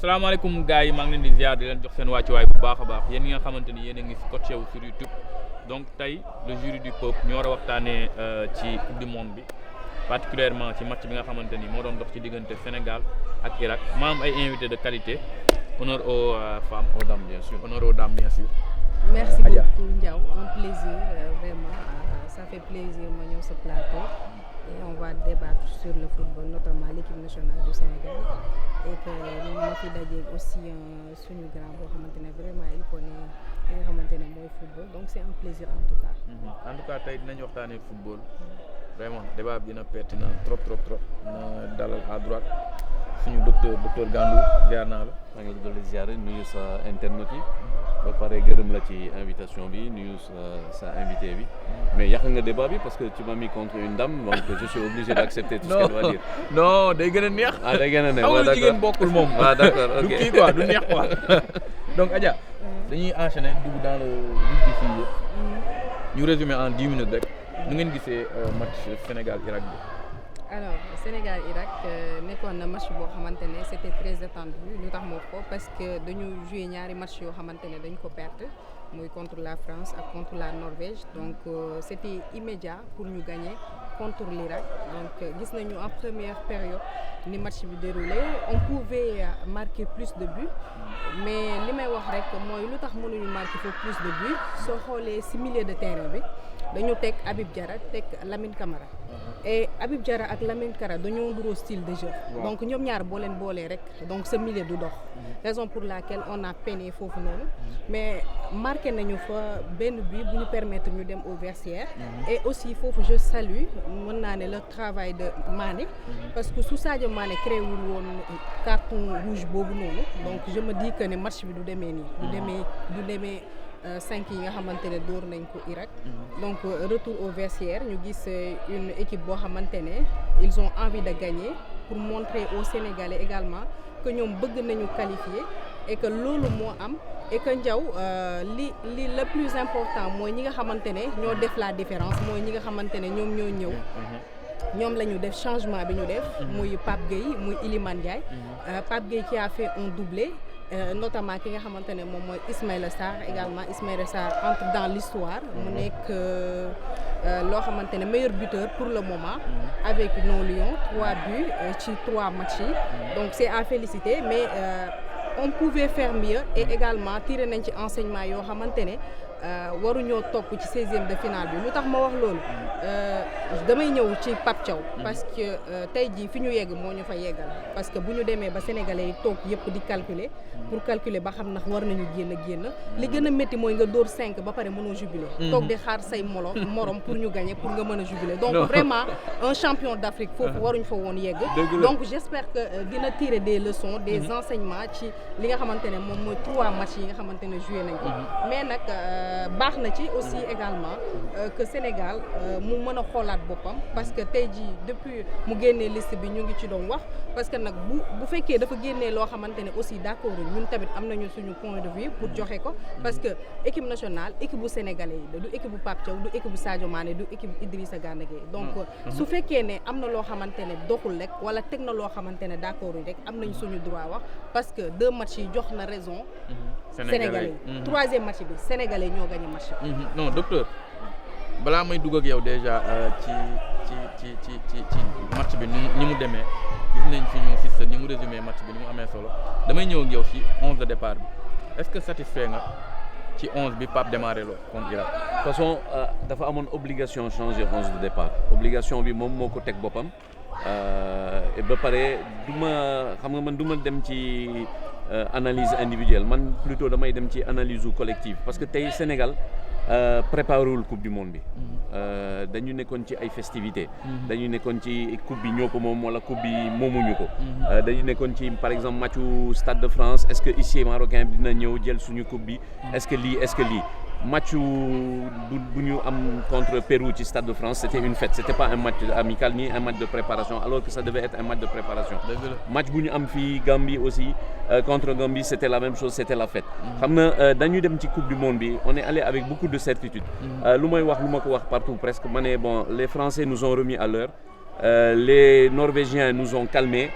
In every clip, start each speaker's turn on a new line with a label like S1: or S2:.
S1: salaamaaleykum gars yi maa ngi leen di ziar di leen jox seen wàccuwaay bu baax a baax yéen ñi nga xamante ni yéen a ngi scotché wu sur YouTube donc tey le jury du peuple ñu war a waxtaanee ci coupe du monde bi particulièrement ci match bi nga xamante ni moo doon dox ci diggante Sénégal ak Irak ma am ay invités de qualité honneur aux femmes aux dames bien sûr honneur aux dames bien sûr.
S2: Merci beaucoup Ndiaw, un plaisir vraiment ça fait plaisir ma ñëw sa plateau et on va débattre sur le football notamment l'équipe nationale du Sénégal et que ma fi dajeeg aussi suñu grand boo xamante ne vraiment il connaît li nga xamante ne mooy football donc c'est un plaisir en tout cas.
S1: En tout cas tey dinañ waxtaanee football vraiment débat bi dina pertinent trop na dalal à droite suñu docteur Gandou ziar naa la.
S3: maa ngi la dolli ziar nuyu sa internautes yi ba pare gërëm la ci invitation bi nuyu sa invité bi mais yàq nga débat bi parce que tu m'as mis contre une dame donc je suis obligé d'accepter tout ce qu'elle va dire.
S1: non day gën a neex.
S3: Day gën a neex
S1: waaw d'accord jigéen bokkul moom.
S3: waaw d'accord ok
S1: du kii quoi du neex quoi donc Adja dañuy enchaîner dugg dans le vif du sujet ñu résumer en 10 minutes rek nu ngeen gisee match Sénégal Irak bi.
S2: Alors Sénégal Irak nekkoon na match boo xamante ne c'était très attendu lu tax moo ko parce que dañu joué ñaari match yoo xamante ne dañ ko perte muy contre la France ak contre la Norvège donc c'était immédiat pour ñu gagner contre l'Irak donc gis nañu en première période ni match bi déroulé on pouvait marquer plus de buts mais li may wax rek mooy lu tax mënuñu marquer foofu plus de buts soo xoolee ci milieu de terrain bi dañu teg Habib Diarra teg Lamine Camara et Habib Diarra ak Lamine Camara dañoo nduroo style de jeu donc ñoom ñaar boo leen boolee rek donc ce milieu du dox raison pour laquelle on a peiné foofu noonu mais marqué nañu fa benn but bu ñu permettre ñu dem au vestiaire et aussi foofu je salue mën naa ne le travail de Mané parce que su Sadio Mané créé wul woon carton rouge boobu noonu donc je me dis que ne match bi du demee nii du demee 5 yi nga xamante ne dóor nañ ko Irak donc retour au vestiaire ñu gis une équipe boo xamante ne ils ont envie de gagner pour montrer aux Sénégalais également que ñoom bëgg nañu qualifier et que loolu moo am et que Ndiaw li le plus important mooy ñi nga xamante ne ñoo def la différence mooy ñi nga xamante ne ñoom ñoo ñëw ñoom la ñu def changement bi ñu def muy Pape Gueye muy Iliman Ndiaye Pape Gueye qui a fait un doublé notamment ki nga xamante ne moom mooy Ismaïla Sarr également Ismaïla Sarr entre dans l'histoire mu nekk loo xamante ne meilleur buteur pour le moment avec nos Lions 3 buts ci 3 matchs yi donc c'est à féliciter mais on pouvait faire mieux et également tirer nañ ci enseignement yoo xamante ne waruñoo topp ci 16e de finale bi lu tax ma wax loolu damay ñëw ci Pape Thiaw parce que tey jii fi ñu yegg moo ñu fa yeggal parce que bu ñu demee ba sénégalais yi toog yëpp di calculer pour calculer ba xam ndax war nañu génn li gën a métti mooy nga dóor 5 ba pare mënoo jubiler toog di xaar say morom pour ñu gagner pour nga mën a jubiler donc vraiment un champion d'Afrique foofu waruñ fa woon yegg donc j'espère que dina tirer des leçons des enseignements ci li nga xamante ne moom mooy 3 matchs yi nga xamante ne joué nañ ko mais nag baax na ci aussi également que Sénégal mu mën a xoolaat boppam parce que tey jii depuis mu génnee liste bi ñu ngi ci doon wax parce que nag bu fekkee dafa génnee loo xamante ne aussi d'accord ñun tamit am nañu suñu point de vue pour joxe ko parce que équipe nationale équipe bu sénégalais yi du équipe bu Pape Thiaw du équipe bu Sadio Mané du équipe bu Idrissa Gana Gueye donc su fekkee ne am na loo xamante ne doxul rek wala teg na loo xamante ne d'accord rek am nañu suñu droit wax parce que 2 matchs yi jox na raison sénégalais yi 3e match bi sénégalais ñoo gagné match
S1: non docteur balaa may dugg ak yow déjà ci match bi ni mu demee gis nañ fi ñu Cissé ni mu résumé match bi ni mu amee solo damay ñëw ak yow ci 11 de départ bi est-ce que satisfait nga ci 11 bi Pape démarré loo contre Irak.
S3: De toute façon dafa amoon obligation changer 11 de départ obligation bi moom moo ko teg boppam et ba pare xam nga man du ma dem ci analyse individuelle man plutôt damay dem ci analyse collective parce que tey Sénégal préparé wul coupe du monde bi dañu nekkoon ci ay festivités dañu nekkoon ci coupe bi ñoo ko moom wala coupe bi moomuñu ko dañu nekkoon ci par exemple matchu Stade de France est-ce que ici marocain bi dina ñëw jël suñu coupe bi est-ce que lii match bu ñu am contre Pérou ci Stade de France c'était une fête c'était pas un match amical ni un match de préparation alors que ça devait être un match de préparation match bu ñu am fii Gambie aussi contre Gambie c'était la même chose c'était la fête xam na dañu dem ci coupe du monde bi on est allé avec beaucoup de certitude lu ma ko wax partout presque ma ne bon les Français nous ont remis à l'heure les Norvégiens nous ont calmés.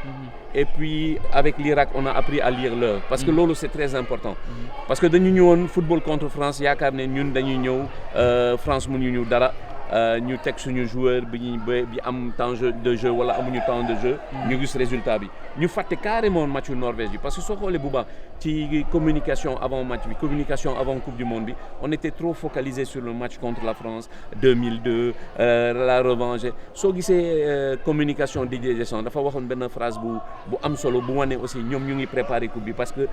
S3: Et puis avec l'Irak on a appris à lire l'heure parce que loolu c'est très important parce que dañu ñëwoon football contre France yaakaar ne ñun dañuy ñëw France mënuñu ñu dara ñu teg suñu joueur bi am temps de jeu wala amuñu temps de jeu ñu gis résultat bi ñu fàtte carrément matchu Norvège bi parce que soo xoolee bu baax ci communication avant match bi communication avant Coupe du Monde bi on était trop focalisé sur le match contre la France 2002 la revanche soo gisee communication Didier Deschamps dafa waxoon benn phrase bu am solo bu wane aussi ñoom ñu ngi préparer coupe bi parce que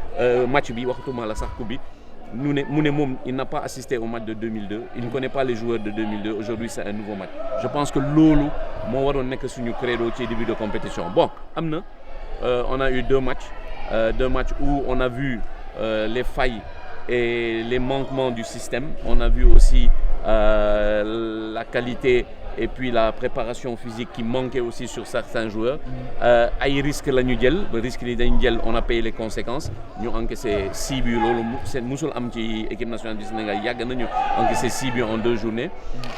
S3: match bi waxtuma la sax coupe bi mu ne moom il n'a pas assisté au match de 2002 il ne connaît pas les joueurs de 2002 aujourd'hui c'est un nouveau match je pense que loolu moo waroon nekk suñu credo ci début de compétition bon am na on a eu deux matchs où on a vu les failles et les manquements du système on a vu aussi la qualité et puis la préparation physique qui manquait aussi sur certains joueurs ay risque la ñu jël ba risque yi dañu jël on a payé les conséquences ñu encaissé 6 buts loolu seen musul am ci équipe nationale du Sénégal yàgg nañu encaissé 6 buts en 2 journées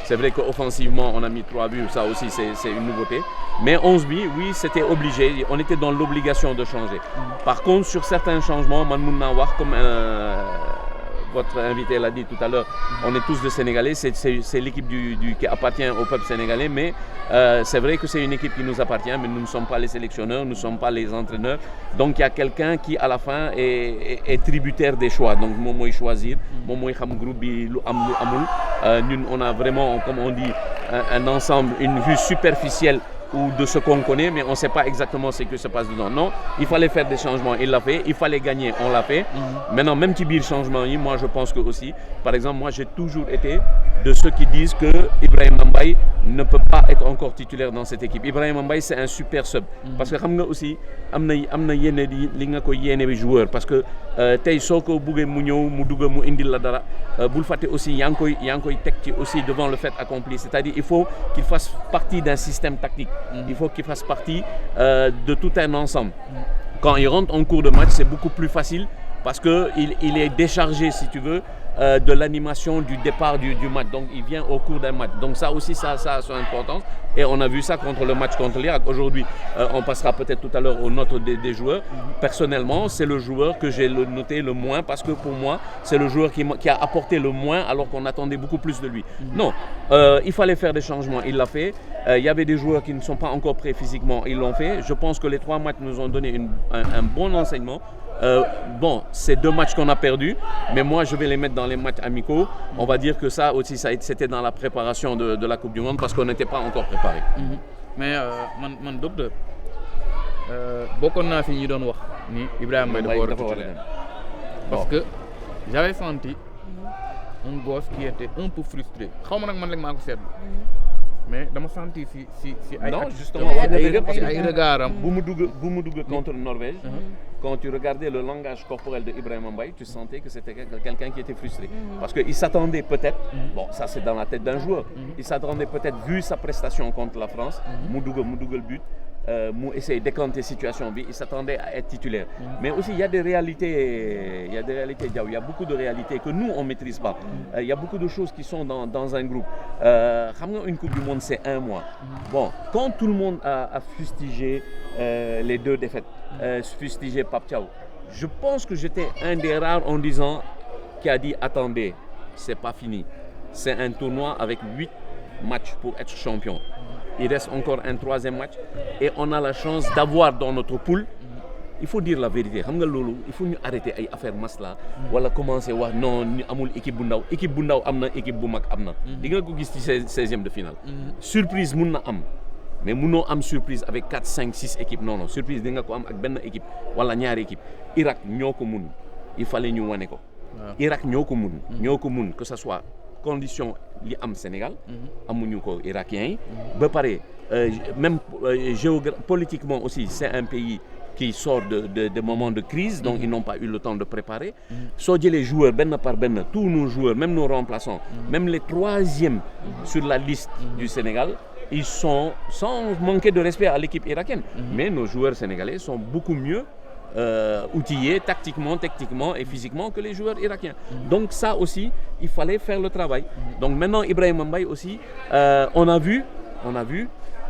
S3: c'est vrai que offensivement on a mis 3 buts ça aussi c'est une nouveauté mais 11 buts oui c'était obligé on était dans l'obligation de changer par contre sur certains changements man mun naa wax comme votre invité l'a dit tout à l'heure, on est tous des Sénégalais, c'est l'équipe qui appartient au peuple sénégalais, mais c'est vrai que c'est une équipe qui nous appartient, mais nous ne sommes pas les sélectionneurs, nous ne sommes pas les entraîneurs. Donc il y a quelqu'un qui à la fin est tributaire des choix. Donc moom mooy choisir, moom mooy xam groupe bi lu am lu amul. Ñun on a vraiment, comme on dit, un ensemble, une vue superficielle ou de ce qu'on connaît, mais on ne sait pas exactement ce qui se passe dedans. Non, il fallait faire des changements, il l'a fait. Il fallait gagner, on l'a fait. Maintenant, même si bir changement, moi je pense que aussi, par exemple, moi j'ai toujours été de ceux qui disent que Ibrahim Mbaye ne peut pas être encore titulaire dans cette équipe. Ibrahim Mbaye c'est un super sub. Parce que xam nga aussi am na yéene li nga ko yéene bi joueur parce que tey soo ko buggee mu ñëw mu dugg mu indil la dara bul fàtte aussi yaa ngi koy teg ci aussi devant le fait accompli. C'est-à-dire il faut qu'il fasse partie d'un système tactique. Il faut qu'il fasse partie de tout un ensemble. Quand il rentre en cours de match, c'est beaucoup plus facile parce qu'il est déchargé, si tu veux, de l'animation du départ du match. Donc, il vient au cours d'un match. Donc, ça aussi, ça a son importance. Et on a vu ça contre le match contre l'Irak. Aujourd'hui, on passera peut-être tout à l'heure aux notes des joueurs. Personnellement, c'est le joueur que j'ai noté le moins parce que pour moi, c'est le joueur qui a apporté le moins alors qu'on attendait beaucoup plus de lui. Non, il fallait faire des changements. Il l'a fait. Il y avait des joueurs qui ne sont pas encore prêts physiquement. Ils l'ont fait. Je pense que les 3 matchs nous ont donné un bon enseignement. Bon, c'est 2 matchs qu'on a perdus, mais moi je vais les mettre dans les matchs amicaux. On va dire que ça aussi, c'était dans la préparation de la Coupe du Monde parce qu'on n'était pas encore préparé.
S1: Mais man docteur bokkoon naa fi ñu doon wax ni Ibrahima Mbaye dafa war a titulaire parce que j'avais senti un gosse qui était un peu frustré xaw ma nag man rek maa ko seetlu mais dama sentir si ay
S3: non justement
S1: ay regards
S3: bu mu dugg contre Norvège. Quand tu regardais le langage corporel de Ibrahima Mbaye, tu sentais que c'était quelqu'un qui était frustré. Parce qu'il s'attendait peut-être, bon ça c'est dans la tête d'un joueur, il s'attendait peut-être, vu sa prestation contre la France, mu dugg le but, mu essayer de décanter situation bi, il s'attendait à être titulaire. Mais aussi il y a des réalités, il y a beaucoup de réalités que nous on maîtrise pas. Il y a beaucoup de choses qui sont dans un groupe. Xam nga une Coupe du Monde c'est 1 mois. Bon, quand tout le monde a fustigé les 2 défaites, fustigé Pape Thiaw, je pense que j'étais un des rares en disant qui a dit attendez, c'est pas fini. C'est un tournoi avec 8 matchs pour être champion. Il reste encore un 3e match et on a la chance d'avoir dans notre poule. Il faut dire la vérité xam nga loolu il faut ñu arrêter ay affaire masla wala commencer wax non ñu amul équipe bu ndaw am na équipe bu mag am na. di nga ko gis ci 16e de finale. Surprise mun na am. Mais munoo am surprise avec 4, 5, 6 équipes non surprise di nga ko am ak benn équipe wala ñaari équipe Irak ñoo ko mun il fallait ñu wane ko. Irak ñoo ko mun que ça soit condition li am Sénégal. amuñu ko Irakiens yi. ba pare même politiquement aussi c'est un pays qui sort de moments de crise donc ils n'ont pas eu le temps de préparer. soo jëlee joueurs benn par benn tous nos joueurs même nos remplaçants. même les 3e sur la liste du Sénégal. Ils sont sans manquer de respect à l'équipe irakienne. Mais nos joueurs sénégalais sont beaucoup mieux outillés tactiquement, techniquement et physiquement que les joueurs irakiens. Donc ça aussi, il fallait faire le travail. Donc maintenant, Ibrahima Mbaye aussi, on a vu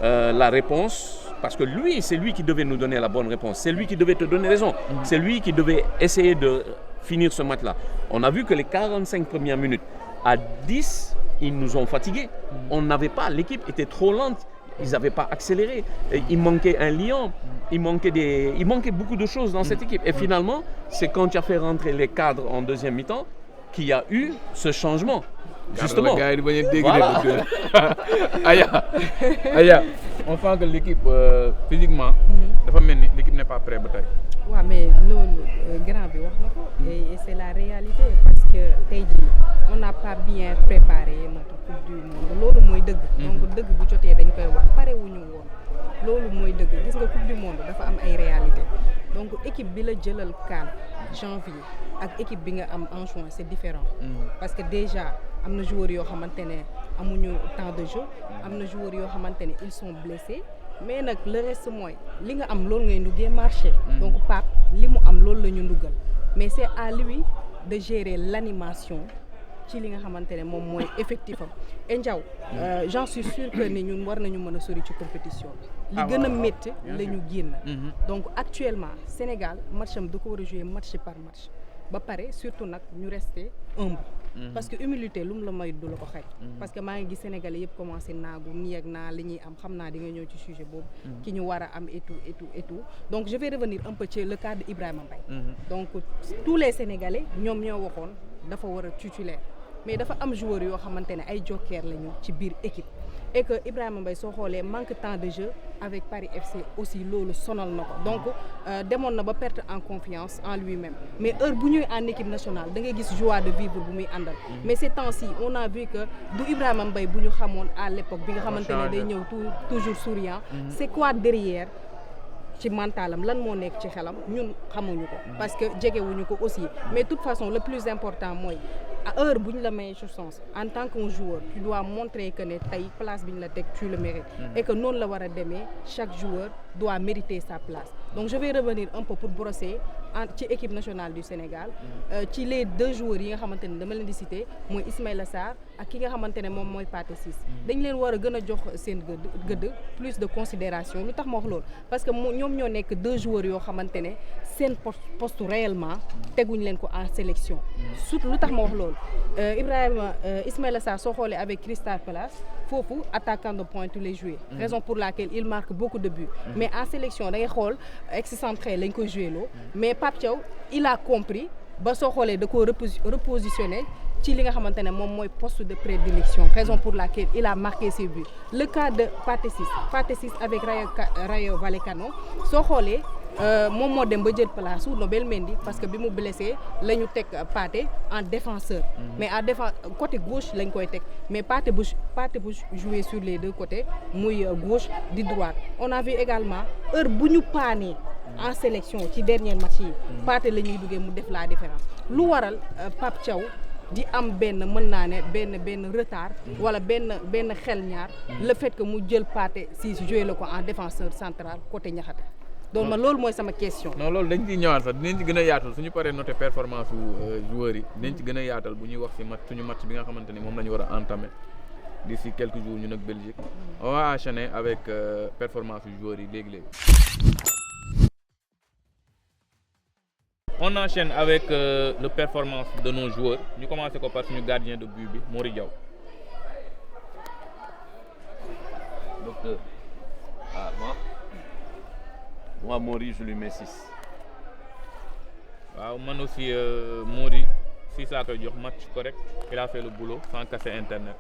S3: la réponse, parce que lui, c'est lui qui devait nous donner la bonne réponse. C'est lui qui devait te donner raison. C'est lui qui devait essayer de finir ce match-là. On a vu que les 45 premières minutes, à 10, ils nous ont fatigués. On n'avait pas, l'équipe était trop lente. Ils n'avaient pas accéléré. Il manquait un lion. Il manquait beaucoup de choses dans cette équipe. Et finalement, c'est quand tu as fait rentrer les cadres en deuxième mi-temps qu'il y a eu ce changement. Justement.
S1: Voilà. Aya, on sent que l'équipe physiquement, l'équipe n'est pas prête.
S2: Oui, mais le grand bi wax na ko et c'est la réalité parce que tey jii on n'a pas bien préparé notre coupe du monde loolu mooy dëgg. donc dëgg bu jotee dañ koy wax pare wuñu woon loolu mooy dëgg gis nga coupe du monde dafa am ay réalité donc équipe bi la jëlal CAN janvier ak équipe bi nga am en juin c'est différent. parce que déjà am na joueurs yoo xamante ne amuñu temps de jeu am na joueurs yoo xamante ne ils sont blessés. mais nag le reste mooy li nga am loolu ngay nduggee marché. donc Pape li mu am loolu la ñu nduggal mais c'est à lui de gérer l'animation ci li nga xamante ne moom mooy effectif am. et Ndiaw j'en suis sûr que ni ñun war nañu mën a sori ci compétition bi. li gën a métti la ñu génn. donc actuellement Sénégal match am da ko war a jouer match par match ba pare surtout nag ñu rester humble. parce que humilité lu mu la may du la ko xaj. parce que maa ngi gis Sénégalais yëpp commencé naagu nii ak naa li ñuy am xam naa di nga ñëw ci sujet boobu. ki ñu war a am et tout donc je vais revenir un peu ci le cas de Ibrahima Mbaye. donc tous les Sénégalais ñoom ñoo waxoon dafa war a titulaire mais dafa am joueurs yoo xamante ne ay joker lañu ci biir équipe. et que Ibrahima Mbaye soo xoolee manque temps de jeu avec Paris FC aussi loolu sonal na ko donc demoon na ba perte en confiance en lui-même mais heure bu ñuy en équipe nationale da ngay gis joie de vivre bu muy àndal mais ces temps-ci on a vu que du Ibrahima Mbaye bu ñu xamoon à l'époque bi nga xamante ne day ñëw toujours souriant c'est quoi derrière ci mentalam lan moo nekk ci xelam ñun xamuñu ko parce que jegewuñu ko aussi mais de toute façon le plus important mooy à heure bu ñu la mayee chance en tant qu'un joueur tu dois montrer que ne tey place bi ñu la teg tu le mérites et que noonu la war a demee chaque joueur doit mériter sa place donc je vais revenir un peu pour brosser ci équipe nationale du Sénégal ci les deux joueurs yi nga xamante ne dama leen di citer mooy Ismaïla Sarr ak ki nga xamante ne moom mooy Pathé Ciss dañ leen war a gën a jox seen gëdd plus de considération lu tax ma wax loolu parce que ñoom ñoo nekk deux joueurs yoo xamante ne seen poste réellement teguñ leen ko en sélection surtout lu tax ma wax loolu Ismaïla Sarr soo xoolee avec Crystal Palace foofu attaquant de pointe lay jouer raison pour laquelle il marque beaucoup de buts mais en sélection da ngay xool excentré lañ koy jouer loo mais Pape Thiaw il a compris ba soo xoolee da koo repositionner ci li nga xamante ne moom mooy poste de prédilection raison pour laquelle il a marqué ses buts le cas de Pathé Ciss avec Rayo Vallecano soo xoolee moom moo dem ba jël place su Nobel Mendy parce que bi mu blessé la ñu teg Pathé en défenseur mais en défense côté gauche lañ koy teg mais Pathé bu jouer sur les deux côtés muy gauche di droite on a vu également heure bu ñu paanee en sélection ci dernier match yi Pathé la ñuy duggee mu def la différence lu waral Pape Thiaw di am benn mën naa ne benn retard wala benn xel ñaar le fait que mu jël Pathé Ciss jouer la ko en défenseur central côté Niakhaté donc man loolu mooy sama question.
S1: non loolu dañ ciy ñëwaat sax dinañ ci gën a yaatal suñu paree noter performance su joueurs yi dinañ ci gën a yaatal bu ñuy wax ci suñu match bi nga xamante ni moom la ñu war a entamer d'ici quelques jours ñun ak Belgique on va enchaîner avec performance su joueurs yi léegi. On enchaîne avec le performance de nos joueurs ñu commencé ko par suñu gardien de but bi Mory Diaw.
S3: Docteur moi Mory je lui mets 6.
S1: waaw man aussi Mory 6 laa koy jox match correct il a fait le boulot sans casser internet.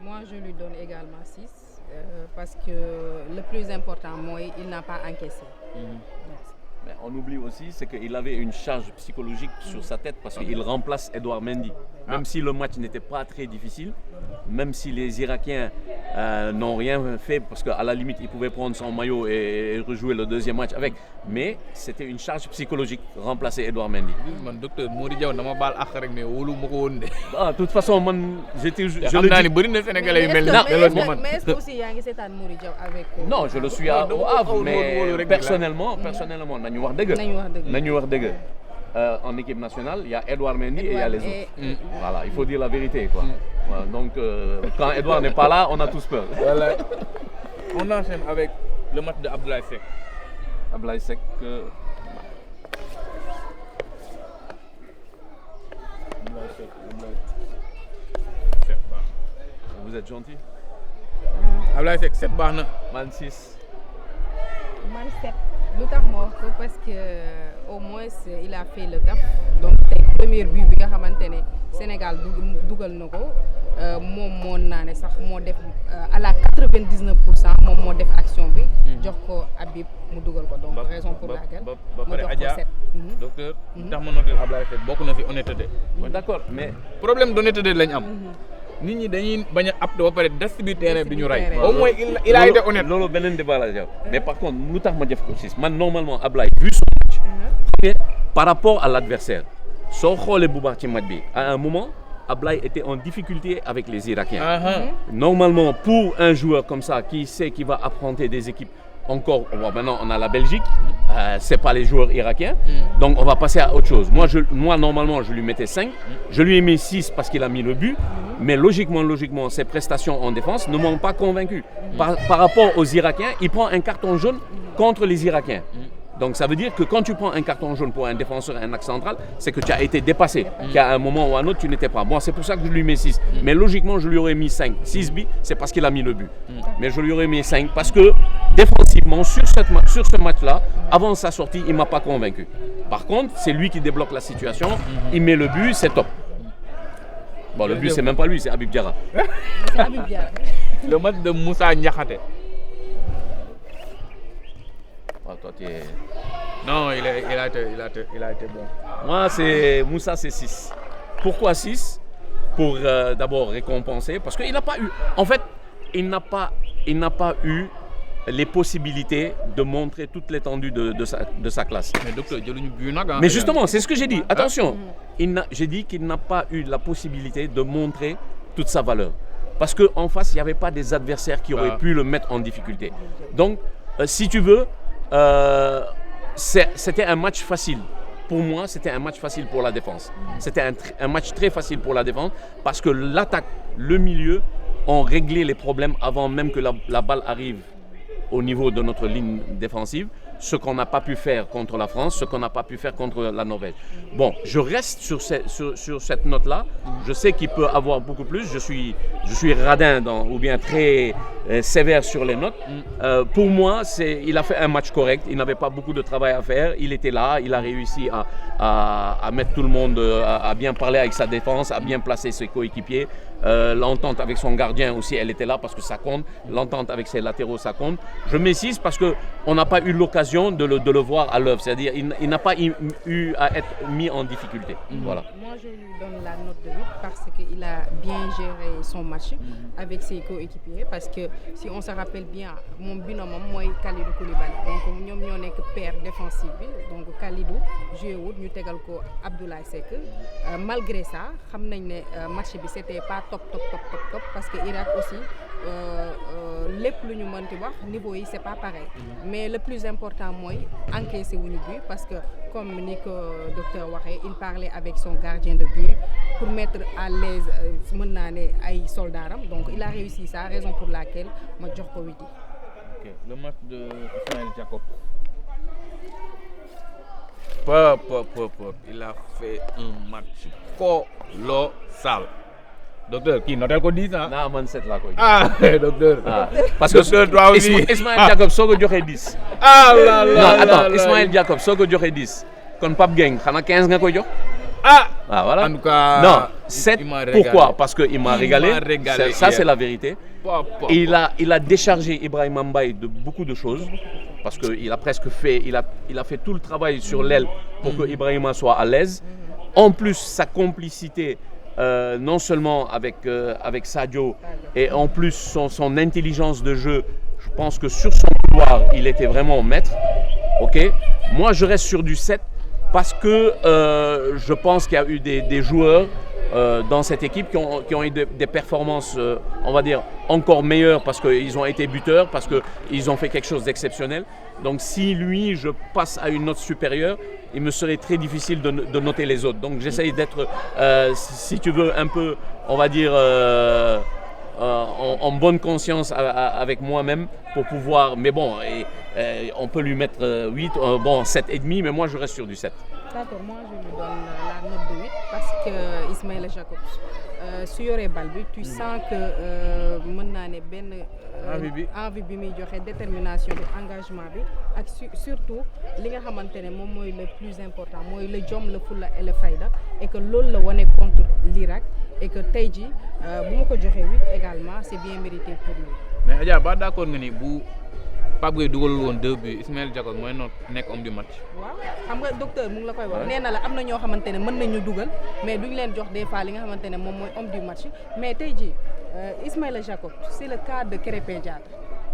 S2: moi je lui donne également 6 parce que le plus important mooy il n'a pas encaissé. Merci.
S3: Mais on oublie aussi, c'est qu'il avait une charge psychologique sur sa tête parce qu'il remplace Edouard Mendy. Même si le match n'était pas très difficile, même si les Irakiens n'ont rien fait parce qu'à la limite, ils pouvaient prendre son maillot et rejouer le deuxième match avec. Mais c'était une charge psychologique, remplacer Edouard Mendy.
S1: Man, docteur Mory Diaw, dama baal ak rek mais wóolu ma ko woon de.
S3: Ah, de toute façon, man, je le dis.
S1: Bëri na Sénégalais yu mel
S2: mais est-ce que aussi yaa ngi seetaan Mory Diaw avec.
S3: Non, je le suis au Havre, mais personnellement, nañu wax dëgg. En équipe nationale, il y a Edouard Mendy et il y a les autres. Voilà, il faut dire la vérité, quoi. Voilà, donc, quand Edouard n'est pas là, on a tous peur.
S1: Voilà. On enchaîne avec le match de Abdoulaye Seck.
S3: Ablaye Seck.
S1: Seck baax
S3: Vous êtes gentil.
S1: Abdoulaye Seck 7 baax na.
S3: Man 6.
S2: man 7 lu tax ma wax ko parce que au moins il a fait le taf donc tey premier but bi nga xamante ne Sénégal dugal na ko moom moo naa ne sax moo def à la 99% moom moo def action bi. jox ko Habib mu dugal ko donc raison pour laquelle
S1: ba
S2: ma
S1: pare
S2: jox ko
S1: Adja
S2: 7.
S1: docteur tax ma noter Abdoulaye Seck bokk na fi honnêteté.
S3: D'accord, mais
S1: problème d'honnêteté lañ am. nit ñi dañuy bañ a apte ba pare des ci biir terrain bi ñu rey.
S2: terrain.
S1: au moins il a été honnête.
S3: loolu beneen débat la yow. Mais par contre lu tax ma def ko 6 man normalement Ablaye vu son match. Mais par rapport à l'adversaire soo xoolee bu baax ci match bi à un moment Ablaye était en difficulté avec les Irakiens. Normalement pour un joueur comme ça qui sait qu'il va affronter des équipes encore bon, maintenant on a la Belgique, c'est pas les joueurs irakiens, donc on va passer à autre chose. Moi normalement je lui mettais 5, je lui ai mis 6 parce qu'il a mis le but, mais logiquement ses prestations en défense ne m'ont pas convaincu. Par rapport aux Irakiens, il prend un carton jaune contre les Irakiens. Donc ça veut dire que quand tu prends un carton jaune pour un défenseur et un axe central, c'est que tu as été dépassé, qu'à un moment ou à un autre tu n'étais pas. Bon, c'est pour ça que je lui mets 6. Mais logiquement, je lui aurais mis 5. 6 buts, c'est parce qu'il a mis le but. Mais je lui aurais mis 5 parce que défensivement, sur ce match-là, avant sa sortie, il ne m'a pas convaincu. Par contre, c'est lui qui débloque la situation, il met le but, c'est top. Bon, le but, c'est même pas lui, c'est Habib Diarra.
S2: C'est Habib Diarra.
S1: Le match de Moussa Niakhaté.
S3: Oh, toi,
S1: Non, il a été bon.
S3: Moi, Moussa, c'est 6. Pourquoi 6? Pour d'abord récompenser, parce qu'il n'a pas eu... En fait, il n'a pas eu les possibilités de montrer toute l'étendue de sa classe.
S1: Mais docteur,
S3: Mais justement, c'est ce que j'ai dit. Attention, j'ai dit qu'il n'a pas eu la possibilité de montrer toute sa valeur. Parce qu'en face, il n'y avait pas des adversaires qui auraient pu le mettre en difficulté. Donc, si tu veux... c'était un match facile. Pour moi, c'était un match facile pour la défense. C'était un match très facile pour la défense parce que l'attaque, le milieu ont réglé les problèmes avant même que la balle arrive au niveau de notre ligne défensive. Ce qu'on n'a pas pu faire contre la France, ce qu'on n'a pas pu faire contre la Norvège. Bon, je reste sur cette note-là. Je sais qu'il peut avoir beaucoup plus. Je suis radin ou bien très sévère sur les notes. Pour moi, il a fait un match correct. Il n'avait pas beaucoup de travail à faire. Il était là. Il a réussi à mettre tout le monde, à bien parler avec sa défense, à bien placer ses coéquipiers. L'entente avec son gardien aussi, elle était là parce que ça compte. L'entente avec ses latéraux, ça compte. Je mets 6 parce qu'on n'a pas eu l'occasion de le voir à l'œuvre. C'est-à-dire il n'a pas eu à être mis en difficulté. Voilà.
S2: Moi, je lui donne la note de 8 parce qu'il a bien géré son match avec ses coéquipiers. Parce que si on se rappelle bien, mon binôme, moi, Kalidou Koulibaly. Donc, nous sommes paire défensif. Donc, Kalidou, joué au nous avons Abdoulaye Seck. Malgré ça, nous savons que le match c'était pas top parce que l'Irak aussi, les plus nous niveau c'est pas pareil. Mais le plus important, moi, encaisser un but parce que comme le docteur Waré, il parlait avec son gardien de but pour mettre à l'aise les soldats. Donc il a réussi ça, raison pour laquelle moi je lui dis.
S1: Le match de Ismaël Jacob. Il a fait un match colossal. Docteur, qui note quoi 10 ans?
S3: Non, man 7 là quoi.
S1: Ah, docteur.
S3: Parce que
S1: docteur, toi aussi.
S3: Ismaël Jacob, ça que j'aurais 10.
S1: Ah là là.
S3: Non, attends, Ismaël Jacob, ça que j'aurais 10. Quand Pape Gang, il y a 15 nga koy jox.
S1: Ah,
S3: voilà.
S1: En tout cas,
S3: non, 7. Pourquoi? Parce qu'il m'a régalé. Ça, c'est la vérité. Et il a déchargé Ibrahima Mbaye de beaucoup de choses. Parce qu'il a presque fait, il a fait tout le travail sur l'aile pour que Ibrahima soit à l'aise. En plus, sa complicité, non seulement avec Sadio, et en plus son intelligence de jeu, je pense que sur son couloir, il était vraiment maître. Ok. Moi, je reste sur du 7 parce que je pense qu'il y a eu des joueurs dans cette équipe qui ont eu des performances, on va dire, encore meilleures parce qu'ils ont été buteurs, parce qu'ils ont fait quelque chose d'exceptionnel. Donc si lui, je passe à une note supérieure, il me serait très difficile de noter les autres. Donc j'essaye d'être, si tu veux, un peu, on va dire, en bonne conscience avec moi-même pour pouvoir. Mais bon, on peut lui mettre 8, bon 7,5, mais moi je reste sur du 7.
S2: D'accord, moi je lui donne la note de 8 parce que Ismaïla Jacobs su yoree bal bi tu sens que mën naa ne benn envie bi muy joxe, détermination bi, engagement bi ak surtout li nga xamante ne moom mooy le plus important mooy le jom, le fulla et le fayda, et que loolu la wane contre l'Irak, et que tey jii bu ma ko joxee 8 également c'est bien mérité pour lui.
S1: mais Adja ba d'accord nga ni bu Pape Gueye dugalul woon 2 buts Ismaïla Jacobs mooy nekk homme du match.
S2: waaw xam nga docteur mu ngi la koy wax nee na la am na ñoo xamante ne mën nañu dugal mais duñ leen jox des fois li nga xamante ne moom mooy homme du match, mais tey jii Ismaïla Jacobs c'est le cas de Krépin Diatta.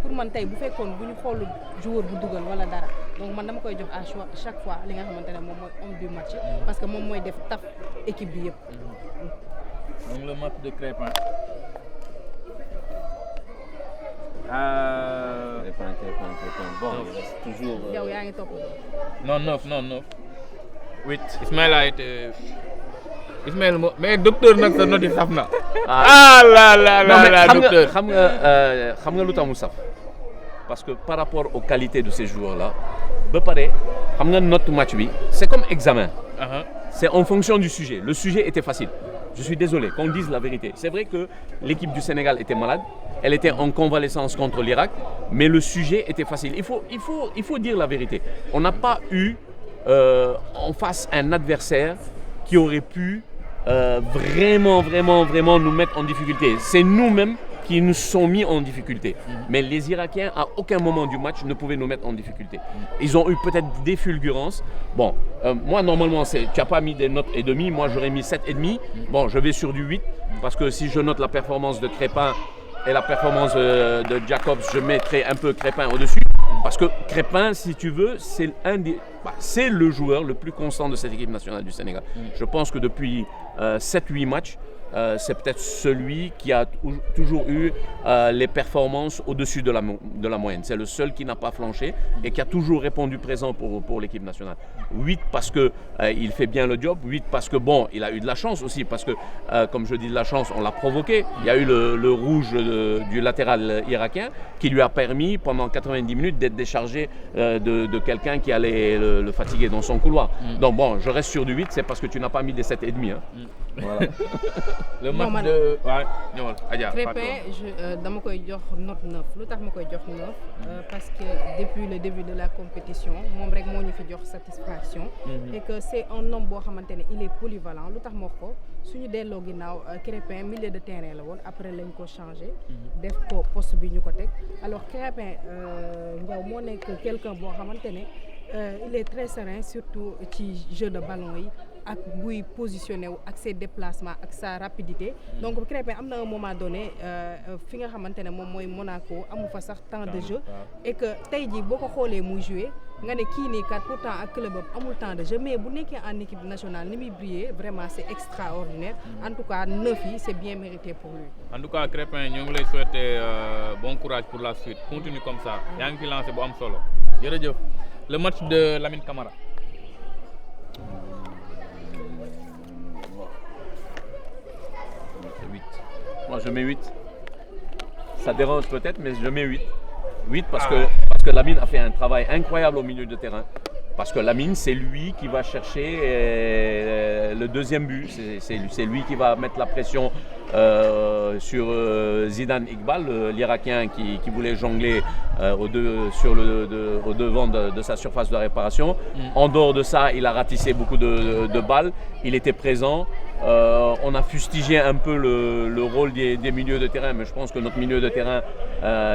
S2: Pour man tey bu fekkoon bu ñu xool joueur bu dugal wala dara, donc man dama koy jox à chaque fois li nga xamante ne moom mooy homme du match, parce que moom mooy def taf équipe bi yëpp.
S1: donc le match de Krépin.
S3: Bon, toujours.
S2: yow yaa ngi topp.
S1: non 9. 8. Ismaïla a été. Ismaïla mais docteur nag sa note yi saf na. Docteur.
S3: xam nga lu tax mu saf parce que par rapport aux qualités de ces joueurs-là, ba pare xam nga note match bi c'est comme examen. C'est en fonction du sujet. Le sujet était facile. Je suis désolé qu'on dise la vérité. C'est vrai que l'équipe du Sénégal était malade. Elle était en convalescence contre l'Irak, mais le sujet était facile. Il faut dire la vérité. On n'a pas eu en face un adversaire qui aurait pu vraiment nous mettre en difficulté. C'est nous-mêmes qui nous sont mis en difficulté. Mais les Irakiens, à aucun moment du match, ne pouvaient nous mettre en difficulté. Ils ont eu peut-être des fulgurances. Bon, moi, normalement, tu n'as pas mis des notes et demi. Moi, j'aurais mis 7,5. Bon, je vais sur du 8, parce que si je note la performance de Krépin et la performance de Jacobs, je mettrai un peu Krépin au-dessus. Parce que Krépin, si tu veux, c'est le joueur le plus constant de cette équipe nationale du Sénégal. Je pense que depuis 7-8 matchs, c'est peut-être celui qui a toujours eu les performances au-dessus de la moyenne. C'est le seul qui n'a pas flanché et qui a toujours répondu présent pour l'équipe nationale. 8 parce que il fait bien le job, 8 parce que bon, il a eu de la chance aussi, parce que comme je dis de la chance, on l'a provoqué. Il y a eu le rouge du latéral irakien qui lui a permis pendant 90 minutes d'être déchargé de quelqu'un qui allait le fatiguer dans son couloir. Donc bon, je reste sur du 8, c'est parce que tu n'as pas mis des 7,5. Voilà.
S1: Le match de waaw ñëwal Adja.
S2: Krépin dama koy jox note 9. Lu tax ma koy jox 9 parce que depuis le début de la compétition moom rek moo ñu fi jox satisfaction. Et que c'est un homme boo xamante ne il est polyvalent. Lu tax ma wax ko suñu delloo ginnaaw Krépin milieu de terrain la woon, après lañ ko changé. def ko poste bi ñu ko teg. Alors Krépin Ndiaw moo nekk quelqu'un boo xamante ne il est très serein, surtout ci jeu de ballon yi. Ak buy positionné wu ak ses déplacements ak sa rapidité. Donc Krépin am na un moment donné fi nga xamante ne moom mooy Monaco amu fa sax temps de jeu, et que tey jii boo ko xoolee muy jouer nga ne kii nii kat pourtant ak club am amul temps de jeu, mais bu nekkee en équipe nationale ni muy briller vraiment c'est extraordinaire. En tout cas 9 yi c'est bien mérité pour lui.
S1: En tout cas Krépin ñoo ngi lay souhaiter bon courage pour la suite, continue comme ça, yaa ngi fi lancé bu am solo jërëjëf. Le match de Lamine Camara.
S3: Moi je mets 8. Ça dérange peut-être, mais je mets 8. 8 parce que Lamine a fait un travail incroyable au milieu de terrain. Parce que Lamine, c'est lui qui va chercher le deuxième but. C'est lui qui va mettre la pression sur Zidane Iqbal, l'Irakien qui voulait jongler au devant de sa surface de réparation. En dehors de ça, il a ratissé beaucoup de balles. Il était présent. On a fustigé un peu le rôle des milieux de terrain, mais je pense que notre milieu de terrain,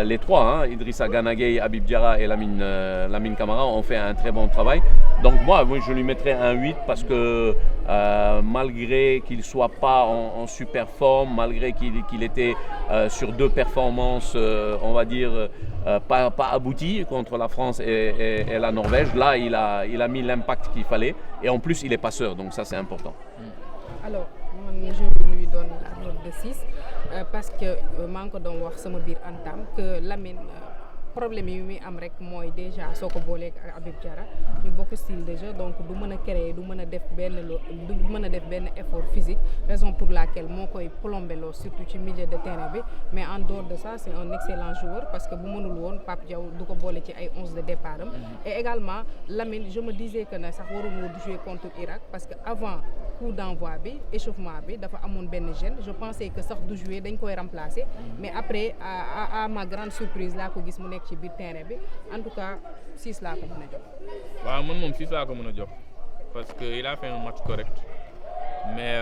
S3: les trois, Idrissa Gana Gueye, Habib Diarra et Lamine Camara, ont fait un très bon travail. Donc moi, je lui mettrais un 8 parce que malgré qu'il ne soit pas en super forme, malgré qu'il était sur 2 performances, on va dire, pas abouties contre la France et la Norvège, là il a mis l'impact qu'il fallait, et en plus il est passeur, donc ça c'est important.
S2: Alors je lui donne la note de 6 parce que maa ngi ko doon wax sama biir entame que Lamine problème yi muy am rek mooy déjà soo ko booleeg ak Habib Diarra ñu bokk style de jeu donc du mën a créer du mën a def benn effort physique raison pour laquelle moo koy plombé loo surtout ci milieu de terrain bi mais en dehors de ça c'est un excellent joueur parce que bu mënul woon Pape Diaw du ko boole ci ay 11 de départ am et également Lamine je me disais que ne sax warul woon jouer contre Irak parce que avant coup d'envoi bi échauffement bi dafa amoon benn gêne je pensais que sax du jouer dañ koy remplacer mais après à ma grande surprise laa ko gis mu nekk ci biir terrain bi en tout cas 6 laa ko mën a jox.
S1: waaw man moom 6 laa ko mën a jox parce que il a fait un match correct mais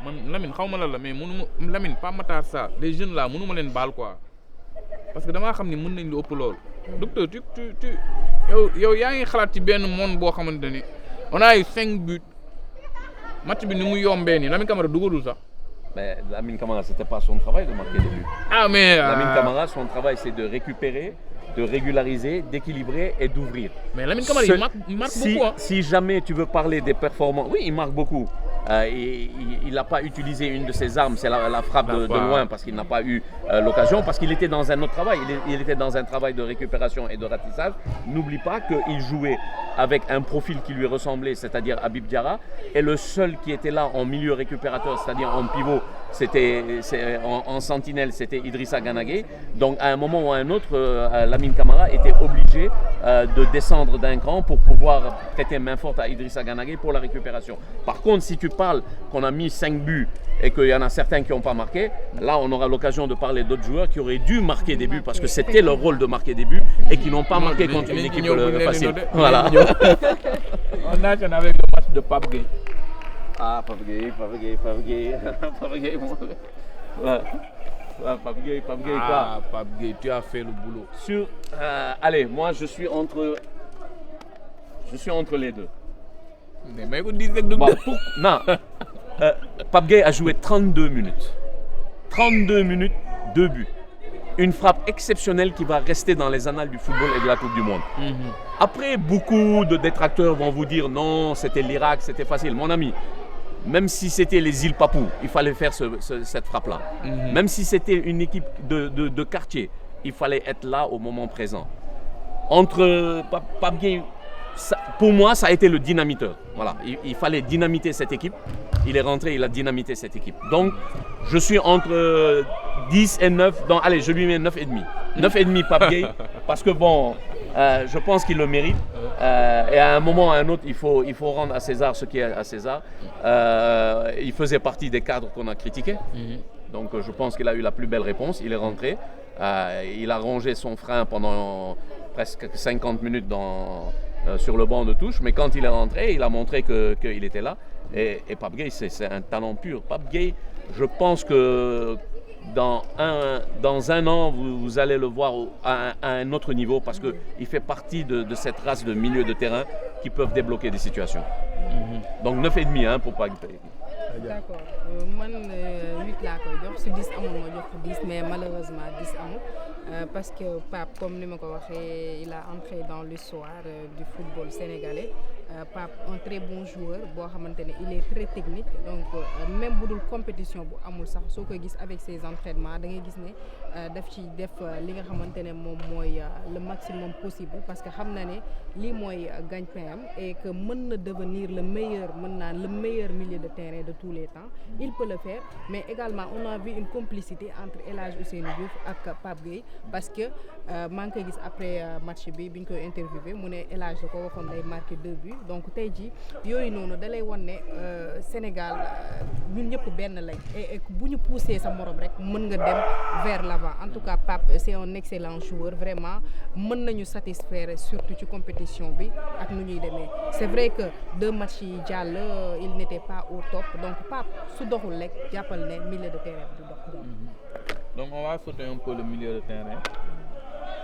S1: man Lamine xaw ma la mais mënu ma Lamine Pape Matar Sarr les jeunes là mënu ma leen baal quoi parce que damaa xam ni mën nañ lu ëpp loolu. docteur tu yow yaa ngi xalaat ci benn monde boo xamante ni on a eu 5 buts match bi ni mu yombee nii Lamine Camara dugalul sax.
S3: Mais Lamine Camara, c'était pas son travail de marquer des buts.
S1: Ah mais
S3: Lamine Camara, son travail c'est de récupérer, de régulariser, d'équilibrer et d'ouvrir.
S1: Mais Lamine Camara, il marque beaucoup. Hein.
S3: Si jamais tu veux parler des performances, oui, il marque beaucoup. Il n'a pas utilisé une de ses armes, c'est la frappe de loin parce qu'il n'a pas eu l'occasion, parce qu'il était dans un autre travail. Il était dans un travail de récupération et de ratissage. N'oublie pas qu'il jouait avec un profil qui lui ressemblait, c'est-à-dire Habib Diarra, et le seul qui était là en milieu récupérateur, c'est-à-dire en pivot, en sentinelle, c'était Idrissa Gana Gueye. Donc à un moment ou à un autre, Lamine Camara était obligé de descendre d'un cran pour pouvoir prêter main forte à Idrissa Gana Gueye pour la récupération. Par contre, si tu parles qu'on a mis 5 buts et qu'il y en a certains qui n'ont pas marqué, là on aura l'occasion de parler d'autres joueurs qui auraient dû marquer des buts parce que c'était leur rôle de marquer des buts et qui n'ont pas marqué contre une équipe facile. Voilà.
S1: On enchaîne avec le match de Pape Gueye.
S3: Ah, Pape Gueye. Pape Gueye,
S1: ah, Pape Gueye, tu as fait le boulot.
S3: Allez, moi je suis entre les deux.
S1: Mais vous dites que
S3: non, Pape Gueye a joué 32 minutes. 32 minutes, 2 buts. Une frappe exceptionnelle qui va rester dans les annales du football et de la Coupe du Monde. Après, beaucoup de détracteurs vont vous dire non, c'était l'Irak, c'était facile. Mon ami, même si c'était les îles Papou, il fallait faire cette frappe-là. Même si c'était une équipe de quartier, il fallait être là au moment présent. Entre Pape Gueye, pour moi, ça a été le dynamiteur. Voilà, il fallait dynamiter cette équipe. Il est rentré, il a dynamité cette équipe. Donc, je suis entre 10 et 9. Donc, allez, je lui mets 9,5. 9,5 Pape Gueye, parce que bon, je pense qu'il le mérite. Et à un moment ou à un autre, il faut rendre à César ce qui est à César. Il faisait partie des cadres qu'on a critiqués. Donc, je pense qu'il a eu la plus belle réponse. Il est rentré. Il a rangé son frein pendant presque 50 minutes sur le banc de touche. Mais quand il est rentré, il a montré qu'il était là. Et Pape Gueye, c'est un talent pur. Pape Gueye, je pense que dans un an, vous allez le voir à un autre niveau parce qu'il fait partie de cette race de milieu de terrain qui peuvent débloquer des situations. Donc 9,5 pour Pape Gueye.
S2: D'accord man 8 laa koy jox si 10 amul ma jox ko 10 mais malheureusement 10 amul parce que Pape comme ni ma ko waxee il a entré dans l'histoire du football sénégalais Pape un très bon joueur boo xamante ne il est très technique donc même bu dul compétition bu amul sax soo koy gis avec ses entraînements da ngay gis ne daf ci def li nga xamante ne moom mooy le maximum possible parce que xam na ne lii mooy gagne-pain am et que mën na devenir le meilleur milieu de terrain de tous les temps il peut le faire mais également on a vu une complicité entre El Hadj Ousseynou Diouf ak Pape Gueye parce que maa ngi koy gis après match bi ñu koy interviewé mu ne El Hadj da ko waxoon day marqué 2 buts donc tey jii yooyu noonu da lay wan ne Sénégal ñun ñëpp benn lañ et bu ñu poussé sa morom rek mën nga dem vers l'avant en tout cas Pape c'est un excellent joueur vraiment mën nañu satisfaire surtout ci compétition bi ak nu ñuy demee c'est vrai que 2 matchs yi jàll il n'était pas au top donc Pape su doxul rek jàppal ne milieu de terrain du dox.
S1: Donc on va sauter un peu le milieu de terrain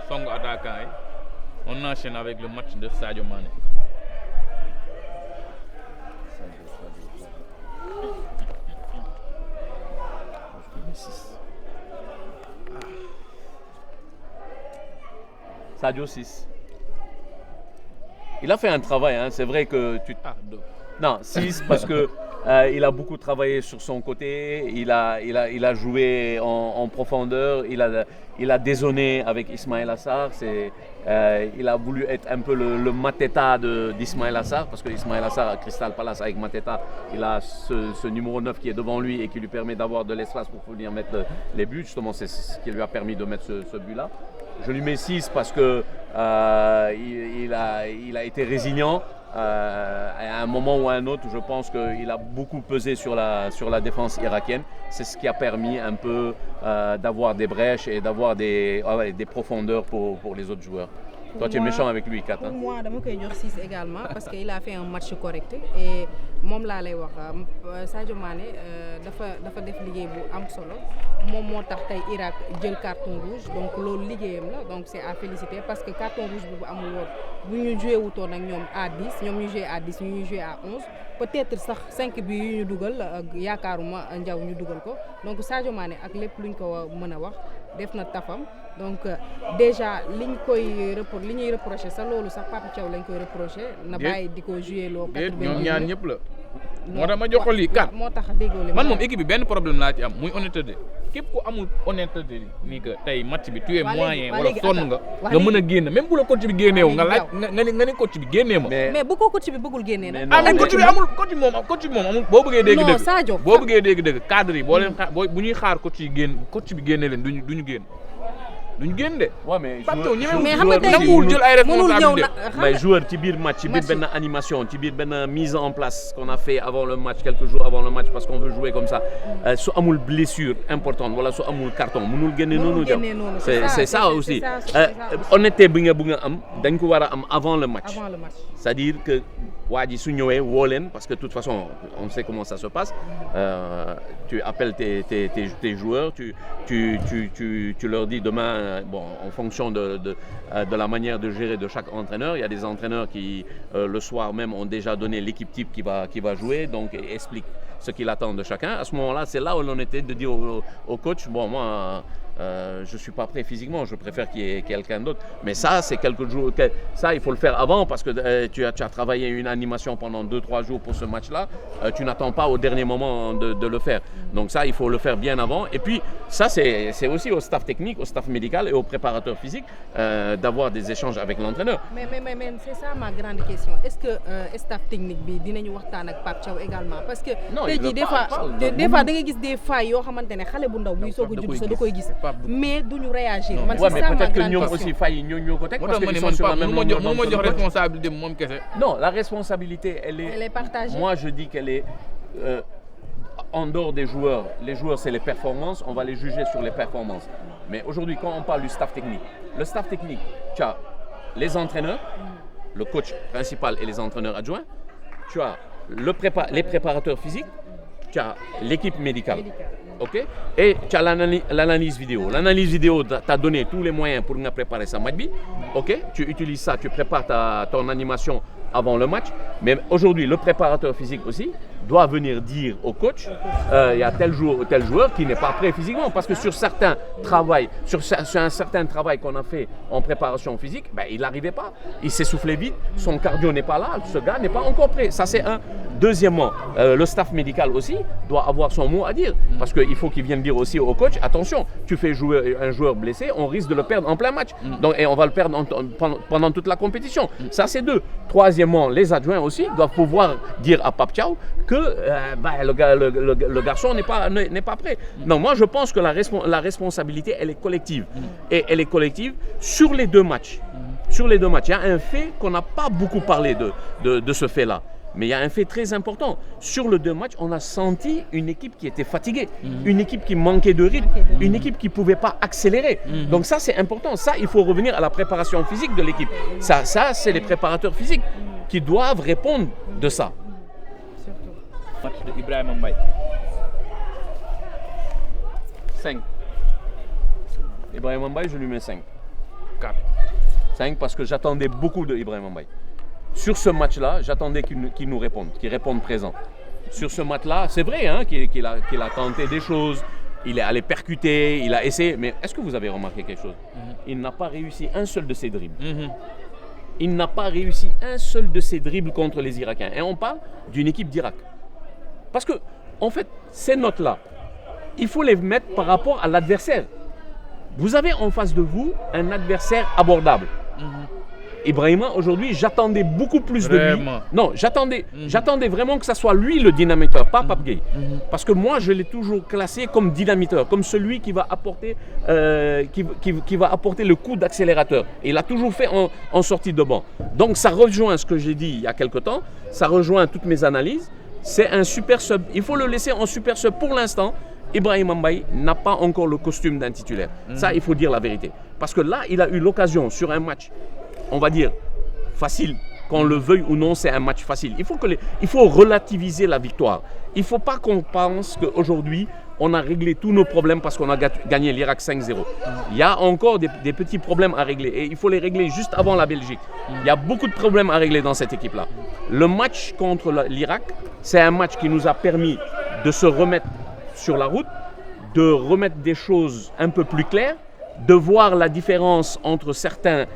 S1: song attaquant yi on enchaîne avec le match de Sadio Mané.
S3: Sadio 6. Il a fait un travail, hein. C'est vrai que tu...
S1: Ah, 2.
S3: Non, 6 parce que il a beaucoup travaillé sur son côté, il a joué en profondeur, il a dézonné avec Ismaël Assar. Il a voulu être un peu le Mateta d'Ismaël Assar, parce que Ismaël Assar à Crystal Palace avec Mateta, il a ce numéro 9 qui est devant lui et qui lui permet d'avoir de l'espace pour venir mettre les buts. Justement, c'est ce qui lui a permis de mettre ce but-là. Je lui mets 6 parce que il a été résilient. À un moment ou à un autre, je pense qu'il a beaucoup pesé sur la défense irakienne. C'est ce qui a permis un peu d'avoir des brèches et d'avoir des profondeurs pour les autres joueurs. Toi, tu es méchant avec lui, Kat.
S2: Pour moi, je vais lui 6 également parce qu'il a fait un match correct. Et moom laa lay wax Sadio Mané dafa def liggéey bu am solo moom moo tax tey Irak jël carton rouge donc loolu liggéeyam la donc c'est à féliciter parce que carton rouge bi bu amul woon bu ñu joué wutoon ak ñoom à 10 ñoom ñu joué à 10 ñu joué à 11 peut-être sax 5 bi yu ñu dugal yaakaaruma Ndiaw ñu dugal ko donc Sadio Mané ak lépp luñ ko mën a wax def na tafam donc déjà li ñuy reproché sa loolu sax Pape Thiaw lañ koy reproché na bàyyi di ko joué loo 80
S1: ñoom ñaar ñëpp la moo tax ma jox ko lii kat
S2: moo tax déggoo li
S1: man moom équipe bi benn problème laa ci am muy honnêteté képp ku amul honnêteté ni que tey match bi tu es moyen wala sonn nga mën a génn même bu la coach bi génneewu nga laaj nga ni coach bi génnee ma
S2: mais bu ko coach bi bëggul génnee nag
S1: mais coach bi amul boo bëggee dégg dëgg
S2: Sadio
S1: boo bëggee dégg dëgg cadre yi boo leen xaar bu ñuy xaar coach bi génne leen duñu génn de.
S3: waaw mais
S2: xam nga tey
S1: nanguwul jël ay responsabilités.
S3: mais joueur ci biir match ci biir benn animation ci biir benn mise en place qu'on a fait avant le match quelques jours avant le match parce qu'on veut jouer comme ça su amul blessure importante wala su amul carton mënul génne noonu jàpp c'est ça aussi honnêteté bi nga am dañ ko war a am avant le match c'est-à-dire que waa ji su ñëwee woo leen parce que de toute façon on sait comment ça se passe tu appelles tes joueurs tu leur dis demain bon en fonction de la manière de gérer de chaque entraîneur il y a des entraîneurs qui le soir même ont déjà donné l'équipe type qui va jouer donc expliquent ce qu'il attend de chacun à ce moment-là c'est là où l'on était de dire au coach bon moi je suis pas prêt physiquement, je préfère qu'il y ait quelqu'un d'autre. Mais ça, c'est quelques jours. Ça, il faut le faire avant parce que tu as travaillé une animation pendant 2-3 jours pour ce match-là. Tu n'attends pas au dernier moment de le faire. Donc ça, il faut le faire bien avant. Et puis ça, c'est aussi au staff technique, au staff médical et au préparateur physique d'avoir des échanges avec l'entraîneur.
S2: Mais c'est ça ma grande question. Est-ce que staff technique bi dinañu waxtaan ak Pape Thiaw également parce que tey jii des fois da ngay gis des failles yoo xamante ne xale bu ndaw buy soog a judd sa da koy gis. Mais duñu réagir.
S3: Man c'est ça peut-être que ñoom aussi failles ñoo ko teg parce que ils sont sur la même longueur d'onde.
S1: Moo ma jox responsabilité moom kese.
S3: Non, la responsabilité elle est
S2: partagée.
S3: Moi je dis qu'elle est en dehors des joueurs. Les joueurs c'est les performances, on va les juger sur les performances. Mais aujourd'hui quand on parle du staff technique, le staff technique, tu as les entraîneurs, le coach principal et les entraîneurs adjoints, tu as les préparateurs physiques, tu as l'équipe médicale. Ok, et tu as l'analyse vidéo. L'analyse vidéo t'a donné tous les moyens pour préparer sa match. Ok, tu utilises ça, tu prépares ton animation avant le match. Mais aujourd'hui, le préparateur physique aussi doit venir dire au coach il y a tel joueur qui n'est pas prêt physiquement. Parce que sur un certain travail qu'on a fait en préparation physique, il n'arrivait pas. Il s'essoufflait vite, son cardio n'est pas là, ce gars n'est pas encore prêt. Ça, c'est un. Deuxièmement, le staff médical aussi doit avoir son mot à dire. Parce qu'il faut qu'il vienne dire aussi au coach, attention, tu fais jouer un joueur blessé, on risque de le perdre en plein match. Donc, et on va le perdre pendant toute la compétition. Ça, c'est 2. Troisièmement, les adjoints aussi doivent pouvoir dire à Pape Thiaw que le garçon n'est pas prêt. Donc moi, je pense que la responsabilité, elle est collective. Et elle est collective sur les 2 matchs. Sur les 2 matchs, il y a un fait qu'on n'a pas beaucoup parlé de ce fait-là. Mais il y a un fait très important. Sur les 2 matchs, on a senti une équipe qui était fatiguée, une équipe qui manquait de rythme, une équipe qui ne pouvait pas accélérer. Donc ça, c'est important. Ça, il faut revenir à la préparation physique de l'équipe. Ça c'est les préparateurs physiques qui doivent répondre de ça.
S1: Match de Ibrahima Mbaye.
S3: 5. Ibrahima Mbaye, je lui mets 5.
S1: 4.
S3: 5 parce que j'attendais beaucoup de Ibrahima Mbaye. Sur ce match-là, j'attendais qu'il nous réponde, qu'il réponde présent. Sur ce match-là, c'est vrai qu'il a tenté des choses, il est allé percuter, il a essayé. Mais est-ce que vous avez remarqué quelque chose? Il n'a pas réussi un seul de ses dribbles. Il n'a pas réussi un seul de ses dribbles contre les Irakiens. Et on parle d'une équipe d'Irak. Parce que, en fait, ces notes-là, il faut les mettre par rapport à l'adversaire. Vous avez en face de vous un adversaire abordable. Ibrahima, aujourd'hui, j'attendais beaucoup plus de lui. Non, j'attendais vraiment que ça soit lui le dynamiteur, pas Pape Gueye. Parce que moi, je l'ai toujours classé comme dynamiteur, comme celui qui va apporter, qui va apporter le coup d'accélérateur. Et il a toujours fait en sortie de banc. Donc, ça rejoint ce que j'ai dit il y a quelque temps, ça rejoint toutes mes analyses. C'est un super sub. Il faut le laisser en super sub pour l'instant. Ibrahima Mbaye n'a pas encore le costume d'un titulaire. Ça, il faut dire la vérité. Parce que là, il a eu l'occasion sur un match, on va dire, facile. Qu'on le veuille ou non, c'est un match facile. Il faut relativiser la victoire. Il ne faut pas qu'on pense qu'aujourd'hui, on a réglé tous nos problèmes parce qu'on a gagné l'Irak 5-0. Il y a encore des petits problèmes à régler et il faut les régler juste avant la Belgique. Il y a beaucoup de problèmes à régler dans cette équipe-là. Le match contre l'Irak, c'est un match qui nous a permis de se remettre sur la route, de remettre des choses un peu plus claires, de voir la différence entre certaines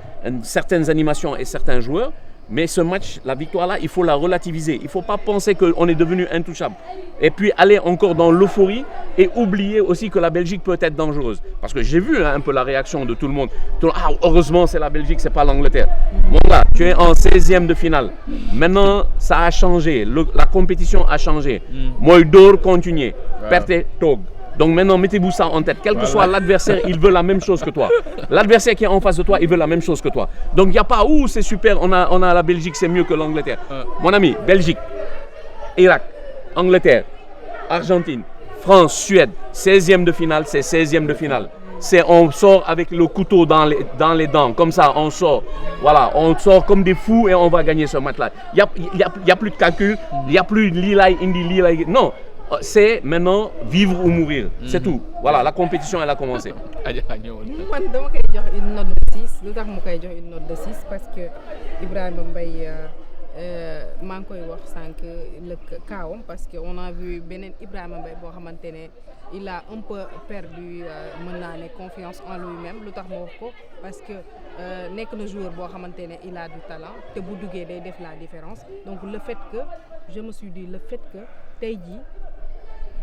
S3: animations et certains joueurs. Mais ce match, la victoire là, il faut la relativiser. Il ne faut pas penser qu'on est devenu intouchable. Et puis aller encore dans l'euphorie et oublier aussi que la Belgique peut être dangereuse. Parce que j'ai vu un peu la réaction de tout le monde. Ah, heureusement, c'est la Belgique, c'est pas l'Angleterre. Bon là, tu es en 16e de finale. Maintenant, ça a changé. La compétition a changé. Moi, Dor continue. Perte Tog. Donc maintenant, mettez-vous ça en tête. Quel que soit l'adversaire, il veut la même chose que toi. L'adversaire qui est en face de toi, il veut la même chose que toi. Donc il n'y a pas, c'est super, on a la Belgique, c'est mieux que l'Angleterre. Mon ami, Belgique, Irak, Angleterre, Argentine, France, Suède, 16e de finale, c'est 16e de finale. On sort avec le couteau dans les dents, comme ça, on sort. Voilà, on sort comme des fous et on va gagner ce match-là. Il n'y a plus de calcul, il n'y a plus de lilay, indi, lilay. Non. C'est maintenant vivre ou mourir, c'est tout. Voilà, la compétition elle a commencé.
S2: Man dama koy jox une note de 6 lu tax mu koy jox une note de 6 parce que Ibrahima Mbaye maa ngi koy wax sànq le kaawam parce que on a vu beneen Ibrahima Mbaye boo xamante ne il a un peu perdu mën naa ne confiance en lui-même lu tax ma wax ko parce que nekk na joueur boo xamante ne il a du talent te bu duggee day def la différence. Donc le fait que je me suis dit le fait que tey jii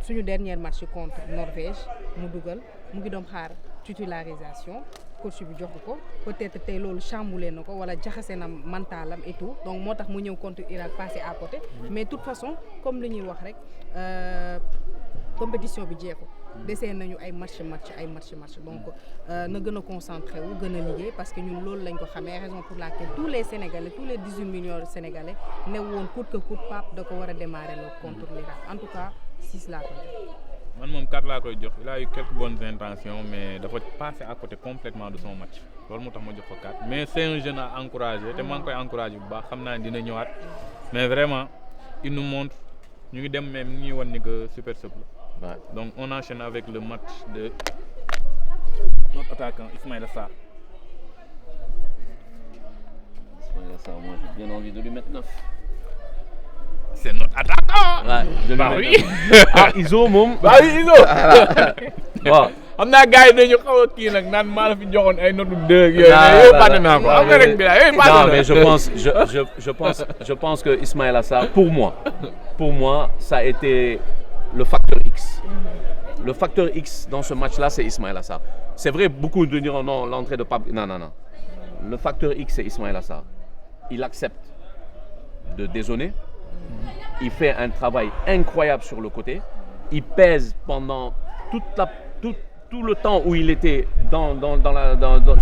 S2: suñu dernier match contre Norvège mu dugal mu ngi doon xaar titularisation coach bi joxu ko peut-être tey loolu chamboulé na ko wala jaxase na mentalam et tout donc moo tax mu ñëw contre Irak passé à côté mais de toute façon comme li ñuy wax rek compétition bi jeexu desee nañu ay match donc na gën a concentré wu gën a liggéey parce que ñun loolu lañ ko xamee raison pour laquelle tous les Sénégalais tous les 18 millions de Sénégalais ne woon coûte que coûte Pape da ko war a démarrer le contre l'Irak en tout cas 6 laa koy jox.
S1: Man moom 4 laa koy jox il a eu quelques bonnes intentions mais dafa passer à côté complètement de son match loolu moo tax ma jox ko 4 mais c'est un jeune à encourager te maa ngi koy encourager bu baax xam naa ne dina ñëwaat mais vraiment il nous montre ñu ngi dem mais mu ngi wan ni que super sub la. Ouais. Donc on enchaîne avec le match de notre attaquant Ismaïla Sarr.
S3: Ismaïla Sarr, moi j'ai bien envie de lui mettre 9.
S1: C'est notre attaquant.
S3: Ouais,
S1: bah oui.
S3: Ah, Iso moom.
S1: Bah oui, Iso.
S3: Waaw.
S1: xam naa gars yi dañu xaw a kii nag naan maa la fi joxoon ay notes 2 yooyu. Fàtte naa ko am nga rek bi
S3: non mais je pense que Ismaïla Sarr pour moi ça a été le facteur X. Le facteur X dans ce match-là, c'est Ismaïla Sarr. C'est vrai, beaucoup de dire non, l'entrée de Pape. Non. Le facteur X, c'est Ismaïla Sarr. Il accepte de dézonner. Il fait un travail incroyable sur le côté. Il pèse pendant tout le temps où il était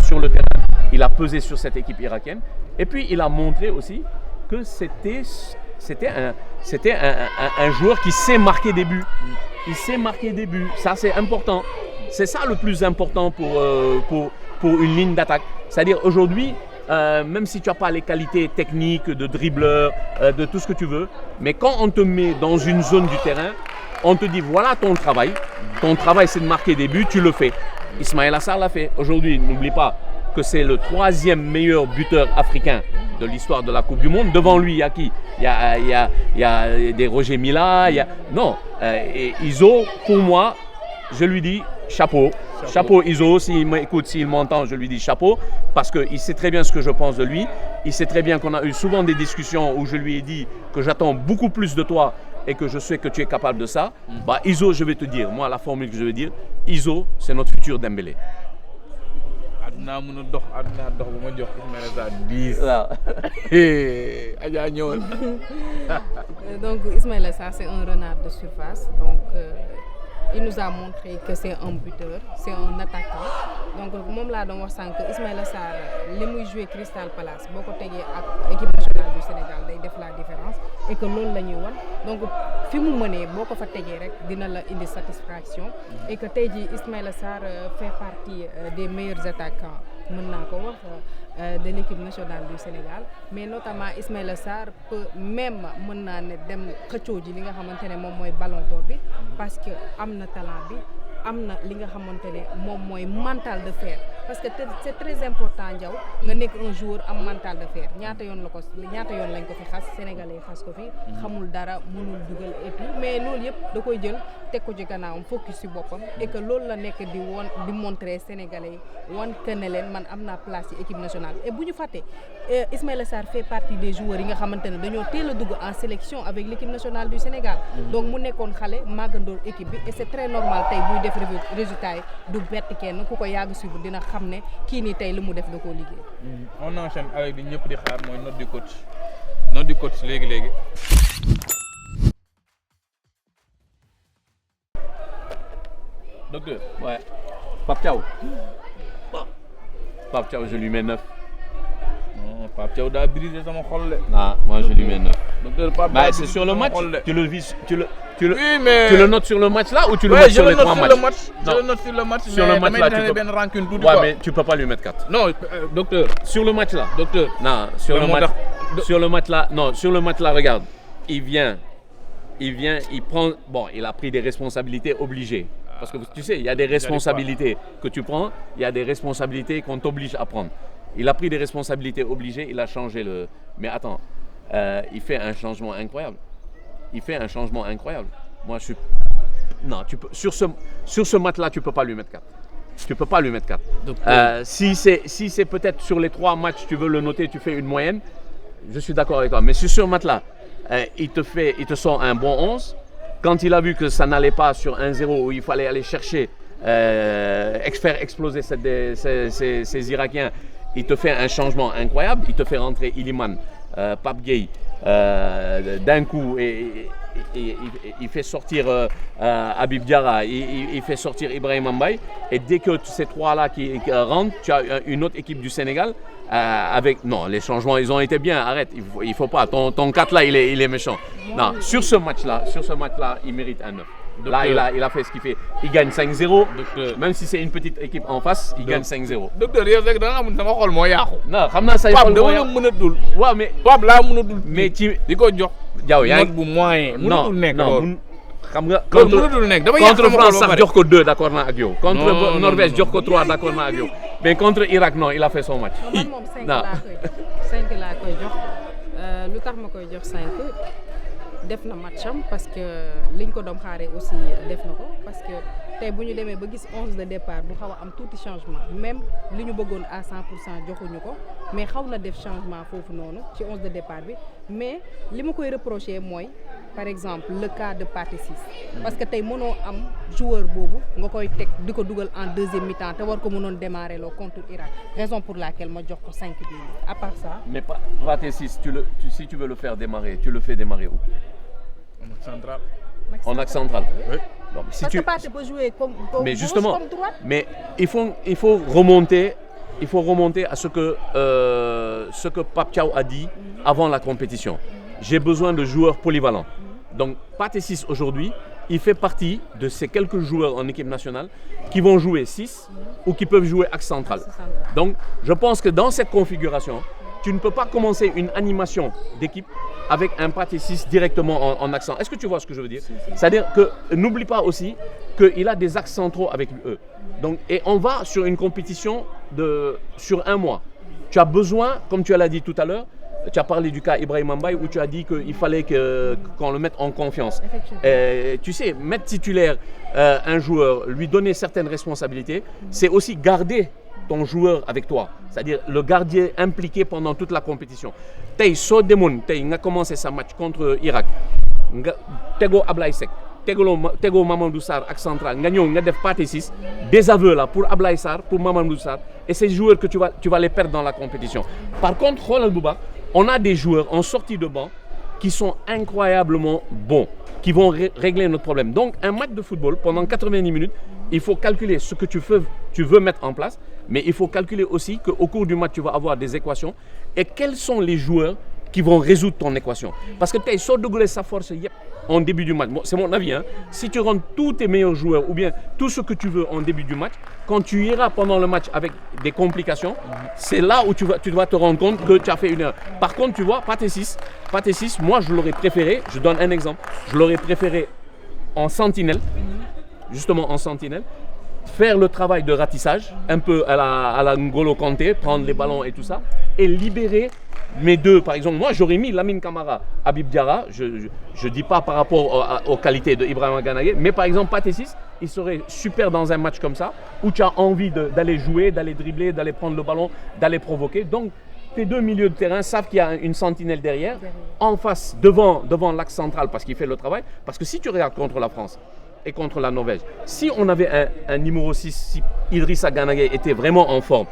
S3: sur le terrain. Il a pesé sur cette équipe irakienne. Et puis, il a montré aussi que c'était un joueur qui sait marquer des buts. Il sait marquer des buts. Ça, c'est important. C'est ça le plus important pour une ligne d'attaque. C'est-à-dire aujourd'hui, même si tu n'as pas les qualités techniques de dribbleur, de tout ce que tu veux, mais quand on te met dans une zone du terrain, on te dit voilà ton travail. Ton travail, c'est de marquer des buts, tu le fais. Ismaïla Sarr l'a fait. Aujourd'hui, n'oublie pas que c'est le 3e meilleur buteur africain de l'histoire de la Coupe du Monde. Devant lui, il y a qui? Il y a des Roger Mila. Non, et Iso, pour moi, je lui dis chapeau. Chapeau Iso, s'il m'écoute, s'il m'entend, je lui dis chapeau. Parce qu'il sait très bien ce que je pense de lui. Il sait très bien qu'on a eu souvent des discussions où je lui ai dit que j'attends beaucoup plus de toi et que je sais que tu es capable de ça, bah Iso, je vais te dire, moi la formule que je vais dire, Iso, c'est notre futur Dembélé.
S1: Aduna mën a dox aduna dox ba ma jox Ismaïla Sarr 10.
S3: Waaw.
S1: Adja ñëwal.
S2: Donc Ismaïla Sarr c'est un renard de surface donc il nous a montré que c'est un buteur c'est un attaquant donc moom laa doon wax sànq Ismaïla Sarr li muy joué Crystal Palace boo ko tegee ak équipe nationale du Sénégal day def la différence et que loolu la ñuy wan donc fi mu mënee boo ko fa tegee rek dina la indi satisfaction et que tey jii Ismaïla Sarr fait partie des meilleurs attaquants mën naa ko wax de l'équipe nationale du Sénégal mais notamment Ismaïla Sarr peut même mën naa ne dem xëccoo ji li nga xamante ne moom mooy ballon d'or bi parce que am na talent bi am na li nga xamante ne moom mooy mental de fer parce que c'est très important Diaw nga nekk un joueur am mental de fer ñaata yoon lañ ko fi xas sénégalais xas ko fi xamul dara mënul dugal et tout mais loolu yëpp da koy jël teg ko ci gannaawam focus ci boppam et que loolu la nekk di montrer sénégalais wan que ne leen man am naa place ci équipe nationale et bu ñu fàtte Ismaïla Sarr fait partie des joueurs yi nga xamante ne dañoo teel a dugg en sélection avec l'équipe nationale du Sénégal donc mu nekkoon xale màggandoor équipe bi et c'est très normal tey buy def résultat yi du bett kenn ku ko yàgg suivre dina xam ne kii nii tey lu mu def da koo liggéey.
S1: On enchaîne avec di ñëpp di xaar mooy note du coach léegi. Docteur.
S3: Ouais. Pape Thiaw, je lui mets 9.
S1: Non, Pape Thiaw daa brisé sama xol de.
S3: Ah, moi je lui mets 9.
S1: Docteur Pape
S3: Bah, c'est sur le match. Tu le
S1: Oui, mais
S3: tu le notes sur le match là ou tu le notes sur les 3 matchs?
S1: Je le note sur le match.
S3: Sur le match là, tu peux.
S1: Ben rancune tout
S3: Ouais, mais tu peux pas lui mettre 4.
S1: Non, docteur.
S3: Sur le match là.
S1: Docteur.
S3: Non, sur le match là. Non, sur le match là, regarde. Il vient, il prend. Bon, il a pris des responsabilités obligées. Parce que tu sais, il y a des responsabilités que tu prends, il y a des responsabilités qu'on t'oblige à prendre. Il a pris des responsabilités obligées, il a changé le. Mais attends, il fait un changement incroyable. Moi, je suis. Non, tu peux. Sur ce match-là, tu peux pas lui mettre 4. Tu peux pas lui mettre 4. Si c'est peut-être sur les 3 matchs, tu veux le noter, tu fais une moyenne. Je suis d'accord avec toi. Mais sur ce match-là, il te sort un bon 11. Quand il a vu que ça n'allait pas sur 1-0 où il fallait aller chercher, faire exploser ces Irakiens, il te fait un changement incroyable. Il te fait rentrer Iliman, Pape Gueye, d'un coup, et il fait sortir Habib Diarra, il fait sortir Ibrahima Mbaye. Et dès que ces 3-là qui rentrent, tu as une autre équipe du Sénégal. Non, les changements, ils ont été bien. Arrête, il faut pas. Ton 4 là, il est méchant. Non, sur ce match-là, il mérite un 9. Là, il a fait ce qu'il fait. Il gagne 5-0. Même si c'est une petite équipe en face, il gagne 5-0.
S1: Docteur, yow rek da nga xamul sama xol moo yàqu.
S3: Non, xam naa say xol moo yàqu.
S1: Pape dama la mën a dul.
S3: waaw mais
S1: Pape laa mën a dul.
S3: mais ci
S1: di ko jox.
S3: Diaw yaa ngi
S1: note bu moyen. mënatul nekk loolu.
S3: xam nga
S1: mënatul nekk dama yàq
S3: contre
S1: sama
S3: France
S1: xol ba
S3: sax
S1: pare.
S3: jox ko 2 d'accord naa ak yow. contre
S1: Non,
S3: Norvège
S1: non,
S3: jox ko 3 d'accord naa ak yow. Mais contre Irak non, il a fait son match.
S2: man moom 5 laa koy jox lu tax ma koy jox 5 def na matcham parce que liñ ko doon xaaree aussi def na ko parce que tey bu ñu demee ba gis 11 de départ bu xaw a am tuuti changement même li ñu bëggoon à 100% joxuñu ko mais xaw na def changement foofu noonu ci 11 de départ bi mais li ma koy reprocher mooy par exemple le cas de Pathé Ciss parce que tey mënoo am joueur boobu nga koy teg di ko dugal en deuxième mi-temps te war ko mënoon démarrer loo contre Irak raison pour laquelle ma jox ko 5 bi à part ça.
S3: Mais Pathé Ciss, si tu veux le faire démarrer, tu le fais démarrer où?
S1: Central.
S3: En axe central.
S1: Oui.
S3: Donc, si
S2: parce
S3: tu...
S2: que Pathé peut jouer comme
S3: mais
S2: gauche,
S3: justement,
S2: comme droite.
S3: mais il faut remonter à ce que Pape Thiaw a dit avant la compétition. J'ai besoin de joueurs polyvalents. Donc Pathé Ciss aujourd'hui, il fait partie de ces quelques joueurs en équipe nationale qui vont jouer 6 ou qui peuvent jouer axe central. Donc je pense que dans cette configuration, tu ne peux pas commencer une animation d'équipe avec un Pathé Ciss directement en accent. Est-ce que tu vois ce que je veux dire? C'est-à-dire que n'oublie pas aussi qu'il a des axes centraux avec eux. Donc, et on va sur une compétition sur 1 mois. Tu as besoin, comme tu l'as dit tout à l'heure, tu as parlé du cas Ibrahima Mbaye où tu as dit qu'il fallait qu'on le mette en confiance. Tu sais, mettre titulaire un joueur, lui donner certaines responsabilités, c'est aussi garder ton joueur avec toi, c'est-à-dire le gardien impliqué pendant toute la compétition. Tey soo demoon tey nga commencé sa match contre Irak nga tegoo Ablaye Seck tegoo Mamadou Sarr ak central nga ñëw nga def Pathé Ciss désaveu là pour Ablaye Sarr pour Mamadou Sarr et ces joueurs que tu vas les perdre dans la compétition. Par contre xoolal bu baax on a des joueurs en sortie de banc qui sont incroyablement bons, qui vont régler notre problème. Donc un match de football pendant 90 minutes, il faut calculer ce que tu veux mettre en place, mais il faut calculer aussi qu'au cours du match tu vas avoir des équations et quels sont les joueurs qui vont résoudre ton équation. Parce que tey soo dugalee sa force yëpp en début du match, c'est mon avis, hein, si tu rentres tous tes meilleurs joueurs ou bien tout ce que tu veux en début du match, quand tu iras pendant le match avec des complications, c'est là où tu vas te rendre compte que tu as fait une erreur. Par contre, tu vois, Pathé Ciss, moi je l'aurais préféré, je donne un exemple, je l'aurais préféré en sentinelle, justement en sentinelle, faire le travail de ratissage, un peu à la N'Golo Kanté, prendre les ballons et tout ça, et libérer mes deux. Par exemple, moi j'aurais mis Lamine Camara, Habib Diarra, je dis pas par rapport aux qualités de Ibrahima Gana Gueye, mais par exemple Pathé Ciss, il serait super dans un match comme ça, où tu as envie d'aller jouer, d'aller dribbler, d'aller prendre le ballon, d'aller provoquer. Donc tes deux milieux de terrain savent qu'il y a une sentinelle derrière, en face, devant l'axe central, parce qu'il fait le travail. Parce que si tu regardes contre la France et contre la Norvège, si on avait un numéro 6, si Idrissa Gana Gueye était vraiment en forme,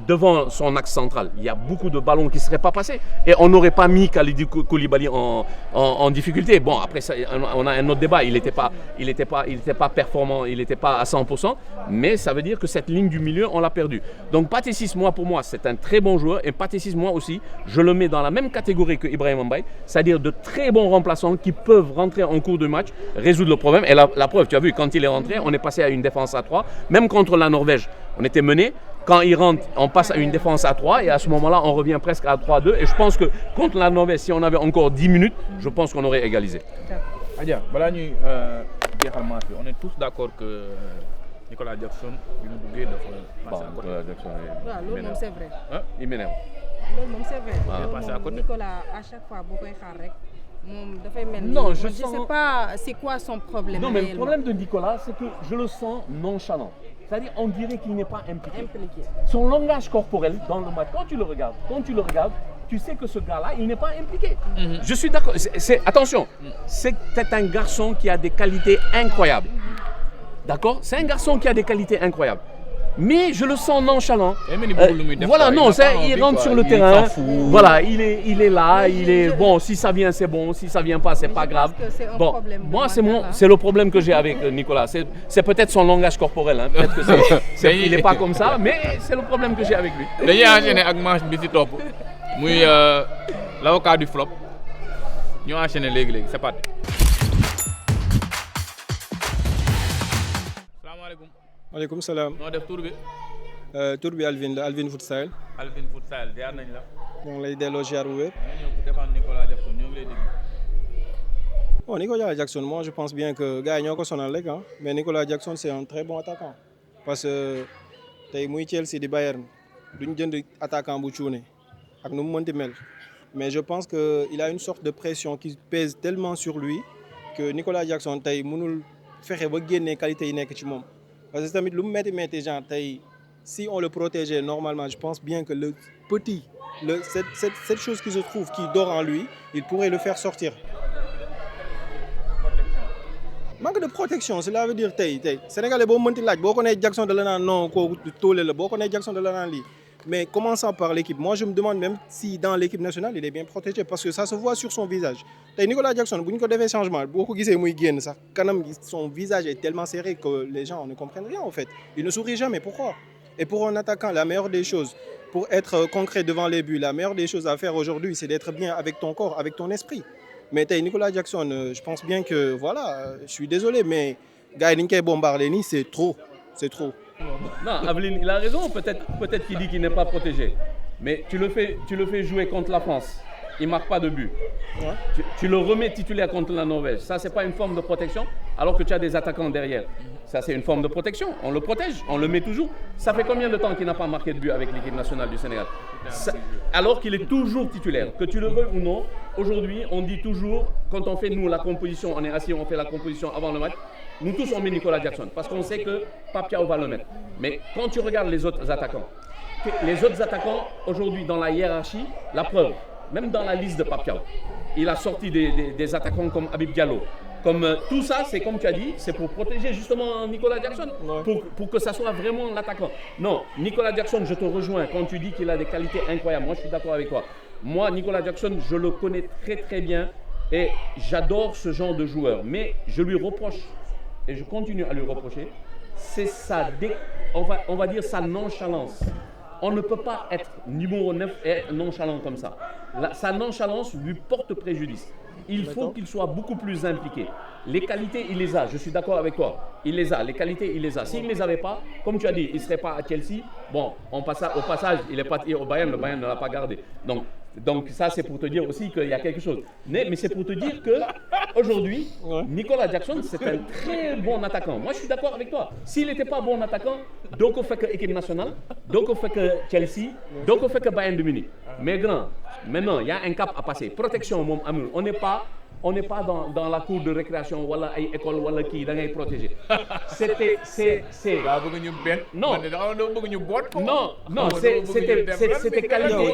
S3: devant son axe central, il y a beaucoup de ballons qui ne seraient pas passés et on n'aurait pas mis Kalidou Koulibaly en difficulté. Bon, après ça, on a un autre débat, il n'était pas performant, il n'était pas à 100%, mais ça veut dire que cette ligne du milieu, on l'a perdue. Donc Pathé Ciss, pour moi, c'est un très bon joueur et Pathé Ciss, moi aussi, je le mets dans la même catégorie que Ibrahima Mbaye, c'est-à-dire de très bons remplaçants qui peuvent rentrer en cours de match, résoudre le problème. Et la preuve, tu as vu, quand il est rentré, on est passé à une défense à 3, même contre la Norvège, on était mené. Quand il rentre, on passe à une défense à 3 et à ce moment-là, on revient presque à 3-2. Et je pense que contre la Norvège, si on avait encore 10 minutes, je pense qu'on aurait égalisé.
S1: Adja, balaa ñuy jeexal match bi, on est tous d'accord que Nicolas Jackson bi mu duggee dafa passé à côté.
S2: waaw loolu moom c'est vrai.
S3: Ah, il m'énerve.
S2: loolu moom c'est vrai.
S1: waaw passé à côté.
S2: Nicolas à chaque fois boo koy xaar rek moom dafay mel ni.
S3: Non, je
S2: sais pas c'est quoi son problème.
S3: Non, mais le problème de Nicolas, c'est que je le sens nonchalant. C'est-à-dire, on dirait qu'il n'est pas impliqué. Son langage corporel dans le match, quand tu le regardes, tu sais que ce gars-là, il n'est pas impliqué. Je suis d'accord. Attention, c'est un garçon qui a des qualités incroyables. D'accord? C'est un garçon qui a des qualités incroyables. Mais je le sens nonchalant. Voilà, non, il rentre sur le terrain. Voilà, il est là, bon. Si ça vient, c'est bon. Si ça vient pas, c'est pas grave. Bon, moi, c'est le problème que j'ai avec Nicolas. C'est peut-être son langage corporel. Hein. Peut-être que il n'est pas comme ça, mais c'est le problème que j'ai avec lui.
S1: dañuy enchaîner ak match bi ci topp muy l'avocat du flop ñu enchaîner léegi c'est parti.
S4: maaleykum salaam.
S1: noo def tur bi.
S4: tur bi Alvin la Alvin Futsal.
S1: Alvin Futsal jaar nañ la.
S4: ñoo ngi lay delloo ziar bu wér.
S1: ñoo ñëw pour défendre Nicolas Jackson ñoo ngi lay déglu.
S4: Bon, Nicolas Jackson, moi je pense bien que gars yi ñoo ko sonal rek ah mais Nicolas Jackson c'est un très bon attaquant parce que tey muy Chelsea di Bayern duñ jënd attaquant bu cuune ak nu mu mënti mel mais je pense que il a une sorte de pression qui pèse tellement sur lui que Nicolas Jackson tey mënul fexe ba génnee qualité yi nekk ci moom. Parce que tamit lu mu métti genre tey si on le protégeait normalement je pense bien que le petit cette chose qui se trouve qui dort en lui il pourrait le faire sortir. Manque de protection cela veut dire tey Sénégalais boo mënti laaj boo ko nee Jackson da la naan non kooku tóole la boo ko nee Jackson da la naan lii mais commençant par l'équipe moi je me demande même si dans l'équipe nationale il est bien protégé parce que ça se voit sur son visage tey Nicolas Jackson bu ñu ko defee changement boo ko gisee muy génn sax kanam gi son visage est tellement serré que les gens ne comprennent rien en fait il ne sourit jamais pourquoi et pour un attaquant la meilleure des choses pour être concret devant les buts la meilleure des choses à faire aujourd'hui c'est d'être bien avec ton corps avec ton esprit mais tey Nicolas Jackson je pense bien que voilà je suis désolé mais gars yi ni ñu koy bombarder nii c'est trop.
S3: Non, Aveline, il a raison. Peut-être qu'il dit qu'il n'est pas protégé. Mais tu le fais jouer contre la France. Il ne marque pas de but. Ouais. Tu le remets titulaire contre la Norvège. Ça, ce n'est pas une forme de protection, alors que tu as des attaquants derrière. Ça, c'est une forme de protection. On le protège, on le met toujours. Ça fait combien de temps qu'il n'a pas marqué de but avec l'équipe nationale du Sénégal? Alors qu'il est toujours titulaire. Que tu le veuilles ou non, aujourd'hui, on dit toujours, quand on fait, nous, la composition, on est assis, on fait la composition avant le match, nous tous, on met Nicolas Jackson. Parce qu'on sait que Pape Thiaw va le mettre. Mais quand tu regardes les autres attaquants, aujourd'hui, dans la hiérarchie, la preuve, même dans la liste de Pape Thiaw, il a sorti des attaquants comme Habib Diallo. Comme tout ça, c'est comme tu as dit, c'est pour protéger justement Nicolas Jackson, pour que ça soit vraiment l'attaquant. Non, Nicolas Jackson, je te rejoins quand tu dis qu'il a des qualités incroyables. Moi, je suis d'accord avec toi. Moi, Nicolas Jackson, je le connais très très bien et j'adore ce genre de joueur. Mais je lui reproche, et je continue à lui reprocher, c'est on va dire sa nonchalance. On ne peut pas être numéro 9 et nonchalant comme ça. Sa nonchalance lui porte préjudice. Il faut qu'il soit beaucoup plus impliqué. Les qualités, il les a. Je suis d'accord avec toi. Il les a. Les qualités, il les a. S'il ne les avait pas, comme tu as dit, il ne serait pas à Chelsea. Bon, au passage, il est parti au Bayern. Le Bayern ne l'a pas gardé. Donc ça, c'est pour te dire aussi qu'il y a quelque chose. Mais c'est pour te dire qu'aujourd'hui, Nicolas Jackson, c'est un très bon attaquant. Moi, je suis d'accord avec toi. S'il n'était pas bon attaquant, donc on fait que équipe nationale, donc on fait que Chelsea, donc on fait que Bayern de Munich. Mais grand, maintenant, il y a un cap à passer. Protection, mon amour. On n'est pas dans la cour de récréation, wala ay école, wala qui, da ngay protéger. C'était. Non, c'était qualité.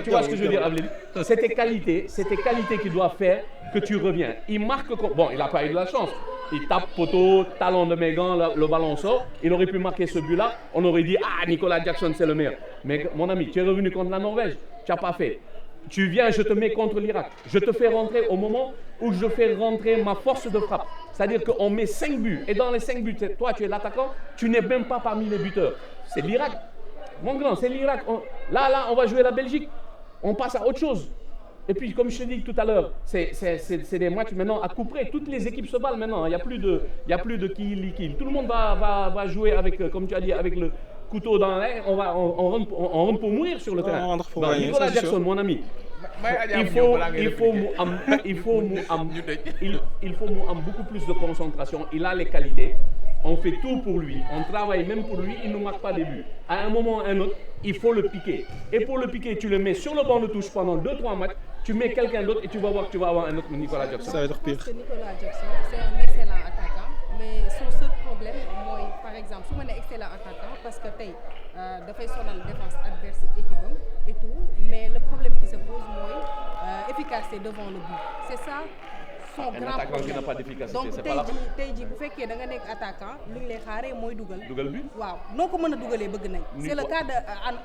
S3: Tu vois ce que je veux dire, Aveline? C'était qualité qui doit faire que tu reviens. Il marque. Bon, il n'a pas eu de la chance. Il tape poteau, talon de Mégan, le ballon sort. Il aurait pu marquer ce but-là. On aurait dit, Nicolas Jackson, c'est le meilleur. Mais mon ami, tu es revenu contre la Norvège. Tu n'as pas fait. Tu viens, je te mets contre l'Irak. Je te fais rentrer au moment où je fais rentrer ma force de frappe. C'est-à-dire qu'on met 5 buts. Et dans les 5 buts, toi, tu es l'attaquant. Tu n'es même pas parmi les buteurs. C'est l'Irak. Mon grand, c'est l'Irak. Là, on va jouer la Belgique. On passe à autre chose. Et puis, comme je te dis tout à l'heure, c'est des matchs maintenant à coup près. Toutes les équipes se battent maintenant. Il n'y a plus de kill. Tout le monde va jouer avec, comme tu as dit, avec le couteau dans l'air. On rentre pour mourir sur le terrain. Nicolas Jackson, mon ami, il faut beaucoup plus de concentration. Il a les qualités. On fait tout pour lui. On travaille même pour lui. Il ne marque pas des buts. À un moment ou à un autre, il faut le piquer. Et pour le piquer, tu le mets sur le banc de touche pendant 2-3 matchs. Tu mets quelqu'un d'autre et tu vas voir que tu vas avoir un autre Nicolas Jackson.
S2: Ça va être pire. Je pense que Nicolas Jackson, c'est un excellent attaquant. Mais son seul problème, moi, par exemple, si je suis excellent attaquant, parce que tu dafay sonal défense adverse équipe et tout, mais le problème qui se pose, moi, efficacité devant le but. C'est ça. Son
S3: Un
S2: grand
S3: attaquant
S2: problème.
S3: qui n'a pas d'efficacité,
S2: Donc
S3: c'est pas la
S2: tey jii bu fekkee da nga nekk attaquant lu ñu lay xaaree mooy dugal.
S3: Dugal but.
S2: waaw noo ko mën a dugalee bëgg nañ.
S3: Ni
S2: C'est le
S3: ko-
S2: cas de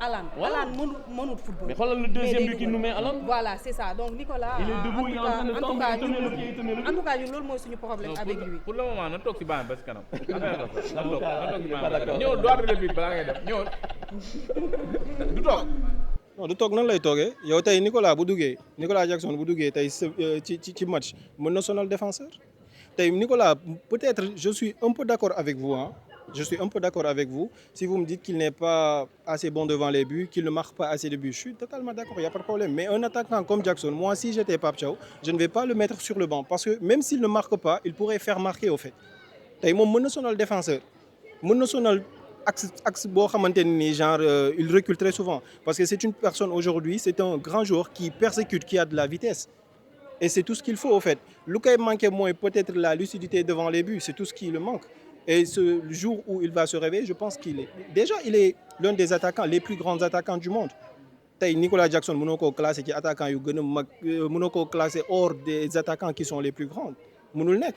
S2: Alan.
S3: Voilà.
S2: Alan mënut football.
S3: Mais xoolal le deuxième
S2: Mais
S3: but qui
S2: day
S3: nous met
S2: dugal.
S3: Alan.
S2: Voilà, c'est ça. Donc Nicolas,
S3: Il est debout, il est en train de
S2: en tout
S3: tomber,
S2: cas,
S3: il tenait le pied, il tenait le
S2: en tout cas ñun loolu mooy suñu problème avec lui.
S1: pour le moment na toog si baax ba si kanam. na toog si
S3: Pas
S1: baax
S3: d'accord.
S1: ñëw droit de but balaa ngay def ñëw du toog.
S4: non du toog nan lay toogee yow tey Nicolas Jackson bu duggee tey ci match mën na sonal défenseur tey Nicolas peut-être je suis un peu d'accord avec vous hein. Je suis un peu d'accord avec vous. Si vous me dites qu'il n'est pas assez bon devant les buts, qu'il ne marque pas assez de buts, je suis totalement d'accord, il n'y a pas de problème. Mais un attaquant comme Jackson, moi si j'étais Pape Thiaw, je ne vais pas le mettre sur le banc parce que même s'il ne marque pas, il pourrait faire marquer au fait. tey moom mën na sonal défenseur mën na sonal axe boo xamante ni genre il recule très souvent parce que c'est une personne aujourd'hui, c'est un grand joueur qui persécute, qui a de la vitesse. Et c'est tout ce qu'il faut au fait. Lu koy manqué mooy peut-être la lucidité devant les buts, c'est tout ce qui le manque. Et ce jour où il va se réveiller, je pense qu'il est l'un des attaquants, les plus grands attaquants du monde. Tey Nicolas Jackson mënoo koo classé ci attaquant yu gën a mag mënoo koo classé hors des attaquants qui sont les plus grands mënul nekk.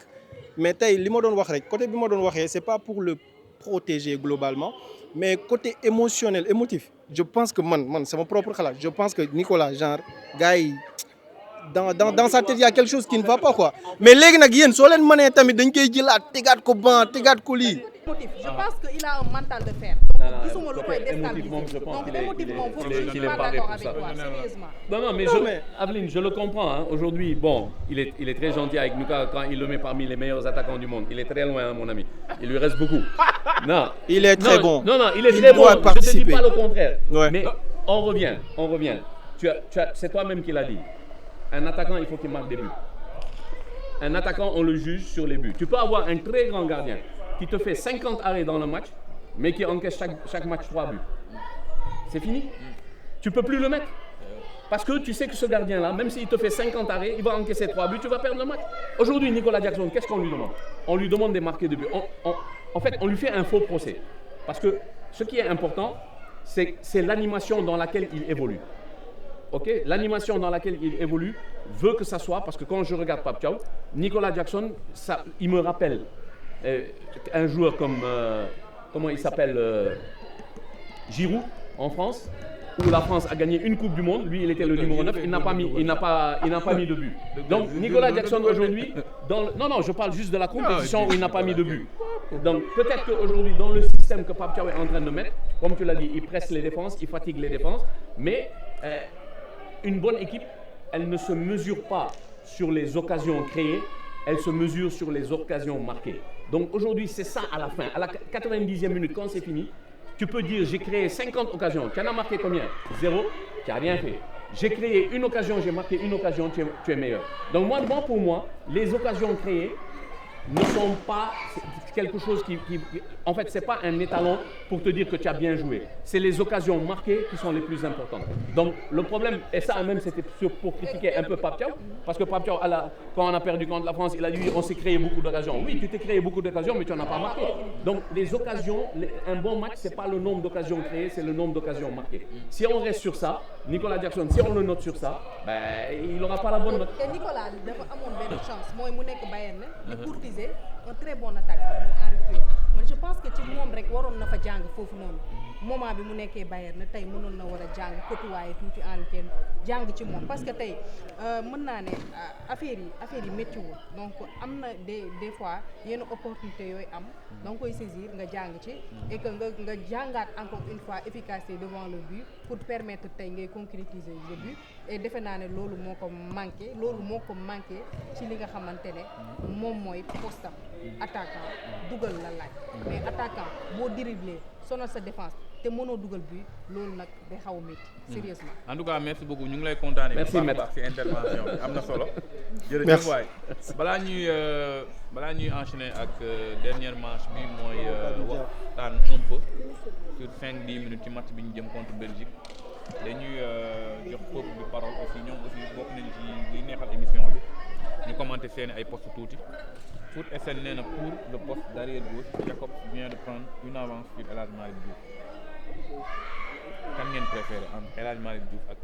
S4: Mais tey li ma doon wax rek côté bi ma doon waxee c'est pas pour le protéger globalement mais côté émotionnel émotif je pense que man c'est mon propre xalaat je pense que Nicolas genre gars yi dans sa tête il y a quelque chose qui ne va pas quoi mais léegi nag yéen soo leen mënee tamit dañ koy jëlaat tegaat ko banc tegaat ko lii.
S2: Motif. Je pense qu'il a un mental de fer. Gisuma lu koy déstabiliser. Donc émotivement, je suis pas d'accord avec toi, sérieusement.
S3: Non, Aveline, je le comprends. Hein. Aujourd'hui, bon, il est très gentil avec Lucas quand il le met parmi les meilleurs attaquants du monde. Il est très loin, hein, mon ami. Il lui reste beaucoup. Non.
S4: Il est très bon.
S3: Non, il est très bon.
S4: Doit
S3: Je ne te dis
S4: participer.
S3: pas le contraire.
S4: Ouais.
S3: Mais on revient. C'est toi-même qui l'as dit. Un attaquant, il faut qu'il marque des buts. Un attaquant, on le juge sur les buts. Tu peux avoir un très grand gardien qui te fait 50 arrêts dans le match, mais qui encaisse chaque match 3 buts. C'est fini. Tu ne peux plus le mettre. Parce que tu sais que ce gardien-là, même s'il te fait 50 arrêts, il va encaisser 3 buts, tu vas perdre le match. Aujourd'hui, Nicolas Jackson, qu'est-ce qu'on lui demande? On lui demande de marquer des buts. En fait, on lui fait un faux procès. Parce que ce qui est important, c'est l'animation dans laquelle il évolue. ok, l'animation dans laquelle il évolue veut que ça soit, parce que quand je regarde Pape Thiaw, Nicolas Jackson, ça, il me rappelle un joueur comme, comment il s'appelle, Giroud en France, où la France a gagné une Coupe du Monde. Lui, il était le numéro 9, il n'a pas mis de but. Donc Nicolas Jackson aujourd'hui, non, je parle juste de la compétition où il n'a pas mis de but. Donc peut-être qu'aujourd'hui, dans le système que Pape Thiaw est en train de mettre, comme tu l'as dit, il presse les défenses, il fatigue les défenses, mais une bonne équipe, elle ne se mesure pas sur les occasions créées, elle se mesure sur les occasions marquées. Donc aujourd'hui, c'est ça à la fin. À la 90e minute, quand c'est fini, tu peux dire j'ai créé 50 occasions. Tu en as marqué combien? 0. Tu n'as rien fait. J'ai créé une occasion, j'ai marqué une occasion, tu es meilleur. Donc pour moi, les occasions créées ne sont pas quelque chose qui en fait, c'est pas un étalon pour te dire que tu as bien joué. C'est les occasions marquées qui sont les plus importantes. Donc le problème, et ça même c'était pour critiquer un peu Pape Thiaw, parce que Pape Thiaw, quand on a perdu contre la France, il a dit on s'est créé beaucoup d'occasions. Oui, tu t'es créé beaucoup d'occasions, mais tu n'en as pas marqué. Donc les occasions, un bon match, c'est pas le nombre d'occasions créées, c'est le nombre d'occasions marquées. Si on reste sur ça, Nicolas Jackson, si on le note sur ça, il n'aura pas la bonne note.
S2: Et Nicolas dafa amoon benn chance mooy mu nekk Bayern de courtiser un très bon attaque en recrue. Man je pense que ci moom rek waroon na fa jàng foofu noonu moment bi mu nekkee Bayern na tey mënoon na war a jàng côtoyer tuuti en recrue jàng ci moom parce que tey mën naa ne affaire yi méttiwul donc am na des fois yenn opportunité yooyu am da nga koy saisir nga jàng ci et que nga jàngaat encore une fois efficacité devant le but pour permettre tey ngay concrétiser le but et defe naa ne loolu moo ko manqué ci li nga xamante ne moom mooy postam attaquant dugal la laaj mais attaquant boo dribbler sonal sa défense te mënoo dugal but loolu nag day xaw a métti sérieusement.
S1: En tout cas merci beaucoup ñu ngi lay kontaanee.
S3: merci
S1: bu baax ci intervention bi am na solo. jërëjëf waay balaa ñuy enchaîner ak dernière manche bi mooy waxtaan un peu sur 5-10 minutes ci match bi ñu jëm contre Belgique dañuy jox peuple bi parole aussi ñoom aussi bokk nañ ci liy neexal émission bi ñu commenter seeni ay poste tuuti. Foot SN nee na pour le poste d'arrière gauche Jacob vient de prendre une avance sur El Hadj Malick Diouf kan ngeen préféré entre El Hadj Malick Diouf ak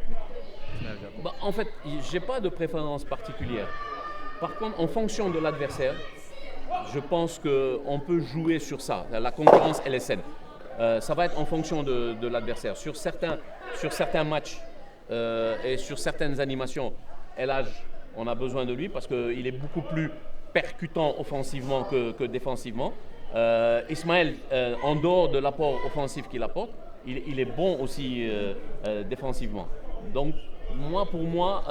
S1: Ismaël Jacob?
S3: En fait, j'ai pas de préférence particulière. Par contre, en fonction de l'adversaire, je pense qu'on peut jouer sur ça. La concurrence, elle est saine. Ça va être en fonction de l'adversaire. Sur certains matchs et sur certaines animations, El Hadj, on a besoin de lui parce qu'il est beaucoup plus percutant offensivement que défensivement. Ismaël, en dehors de l'apport offensif qu'il apporte, il est bon aussi défensivement. Donc pour moi,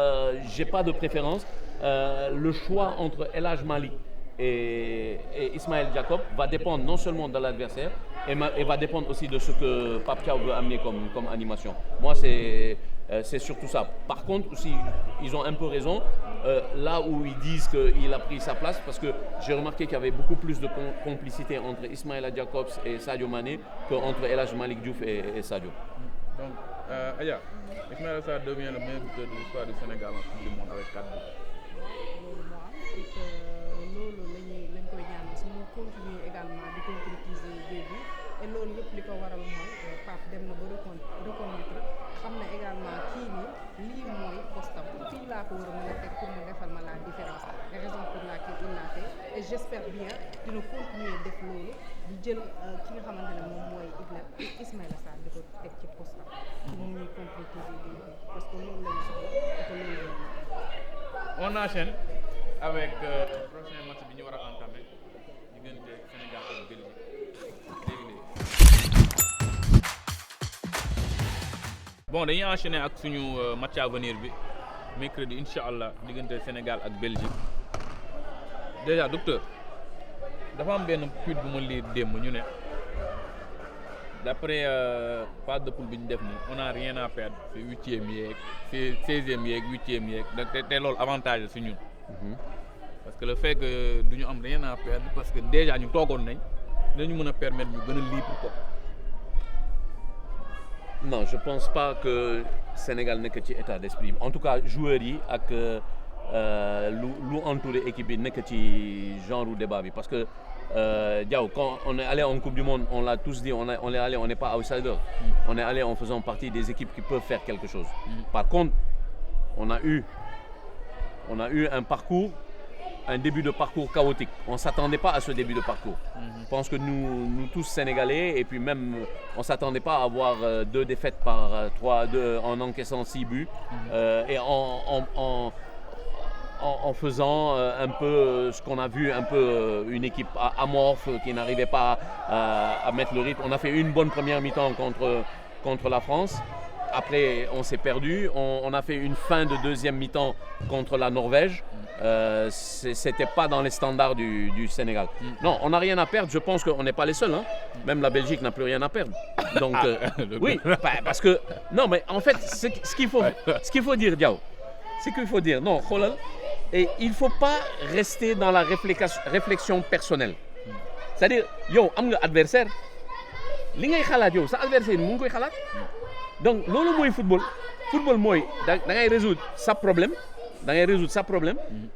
S3: j'ai pas de préférence. Le choix entre El Hadj Malick et Ismaël Jacob va dépendre non seulement de l'adversaire, et va dépendre aussi de ce que Pape Thiaw veut amener comme animation. Moi, c'est surtout ça. Par contre, aussi, ils ont un peu raison, là où ils disent qu'il a pris sa place, parce que j'ai remarqué qu'il y avait beaucoup plus de complicité entre Ismaïla Jacobs et Sadio Mané qu'entre El Hadj Malick Diouf et Sadio.
S1: Donc, Aya, Ismaïla Sarr devient le meilleur buteur de l'histoire du Sénégal en Coupe du Monde avec 4 buts.
S2: Loolu lañ koy ñaan si mu continuer également di concrétiser des buts et loolu yëpp li ko waral mooy Pape dem na ba reconnaître xam na également kii nii lii mooy postam fii laa ko war a mën a teg pour mu defal ma la différence les raisons pour laquelle il l'a fait et j'espère bien dina continuer def loolu di jël ki nga xamante ne moom mooy Ismaïla Sarr di ko teg ci postam pour mu ñuy concrétiser des buts parce que loolu lañu soxla et que loolu lañu.
S1: On enchaîne avec prochain match bi ñu war a entamer diggante Sénégal ak Belgique léegi-léegi. Bon dañuy enchaîner ak suñu match à venir bi mercredi incha allah diggante Sénégal ak Belgique déjà docteur dafa am benn tweet bu ma lire démb ñu ne d'après phase de poule bi ñu def nii on a rien à perdre c'est 8e yeeg c'est 16e yeeg 8e yeeg te loolu avantage la si ñun. Parce que le fait que du ñu am rien à perdre parce que déjà ñu toogoon nañ dinañu mën a permettre ñu gën a libre ko.
S3: Non, je pense pas que Sénégal nekk ci état d'esprit. En tout cas joueurs yi ak lu entouré équipe bi nekk ci genre débat bi parce que Diaw, quand on est allé en Coupe du Monde, on l'a tous dit, on est allé, on n'est pas outsider. On est allé en faisant partie des équipes qui peuvent faire quelque chose. Par contre, on a eu un début de parcours chaotique. On ne s'attendait pas à ce début de parcours. Je pense que nous tous Sénégalais, et puis même, on ne s'attendait pas à avoir 2 défaites par 3-2 en encaissant 6 buts et en faisant un peu ce qu'on a vu, un peu une équipe amorphe qui n'arrivait pas à mettre le rythme. On a fait une bonne première mi-temps contre la France. Après, on s'est perdu. On a fait une fin de deuxième mi-temps contre la Norvège. C'était pas dans les standards du Sénégal. Non, on n'a rien à perdre. Je pense qu'on n'est pas les seuls. Hein. Même la Belgique n'a plus rien à perdre. Donc, oui, parce que... Non, mais en fait, ce qu'il faut dire, Diao, c'est qu'il faut dire, non, Kholal, et il ne faut pas rester dans la réflexion personnelle. C'est-à-dire, yo, am nga adversaire, li ngay xalaat yow, sa adversaire mu ngi koy xalaat. Donc, loolu mooy football. Football mooy da ngay résoudre sa problème,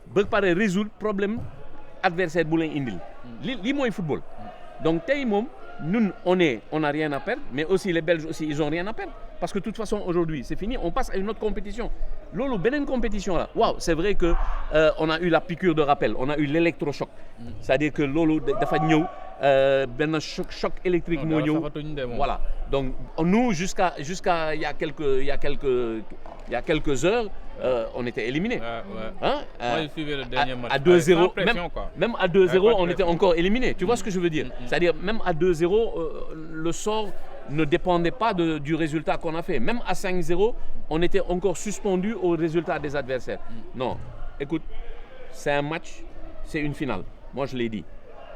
S3: ba pare résoudre problème adversaire bu lay indil. Lii mooy football. Donc tey moom ñun on n'a rien à perdre, mais aussi les Belges aussi ils ont rien à perdre parce que de toute façon aujourd'hui c'est fini, on passe à une autre compétition. Loolu beneen compétition là. Waaw, c'est vrai que on a eu la piqûre de rappel, on a eu l'électrochoc. C'est-à-dire que loolu dafa ñëw benn choc électrique moo ñëw. Voilà. Donc nous jusqu'à il y a quelques heures on était éliminés. Hein?
S1: Moi, je suivais le dernier match.
S3: À 2-0,
S1: même
S3: à 2-0, on était encore éliminés. Tu vois ce que je veux dire? C'est-à-dire, même à 2-0, le sort ne dépendait pas du résultat qu'on a fait. Même à 5-0, on était encore suspendu au résultat des adversaires. Non, écoute, c'est un match, c'est une finale. Moi, je l'ai dit.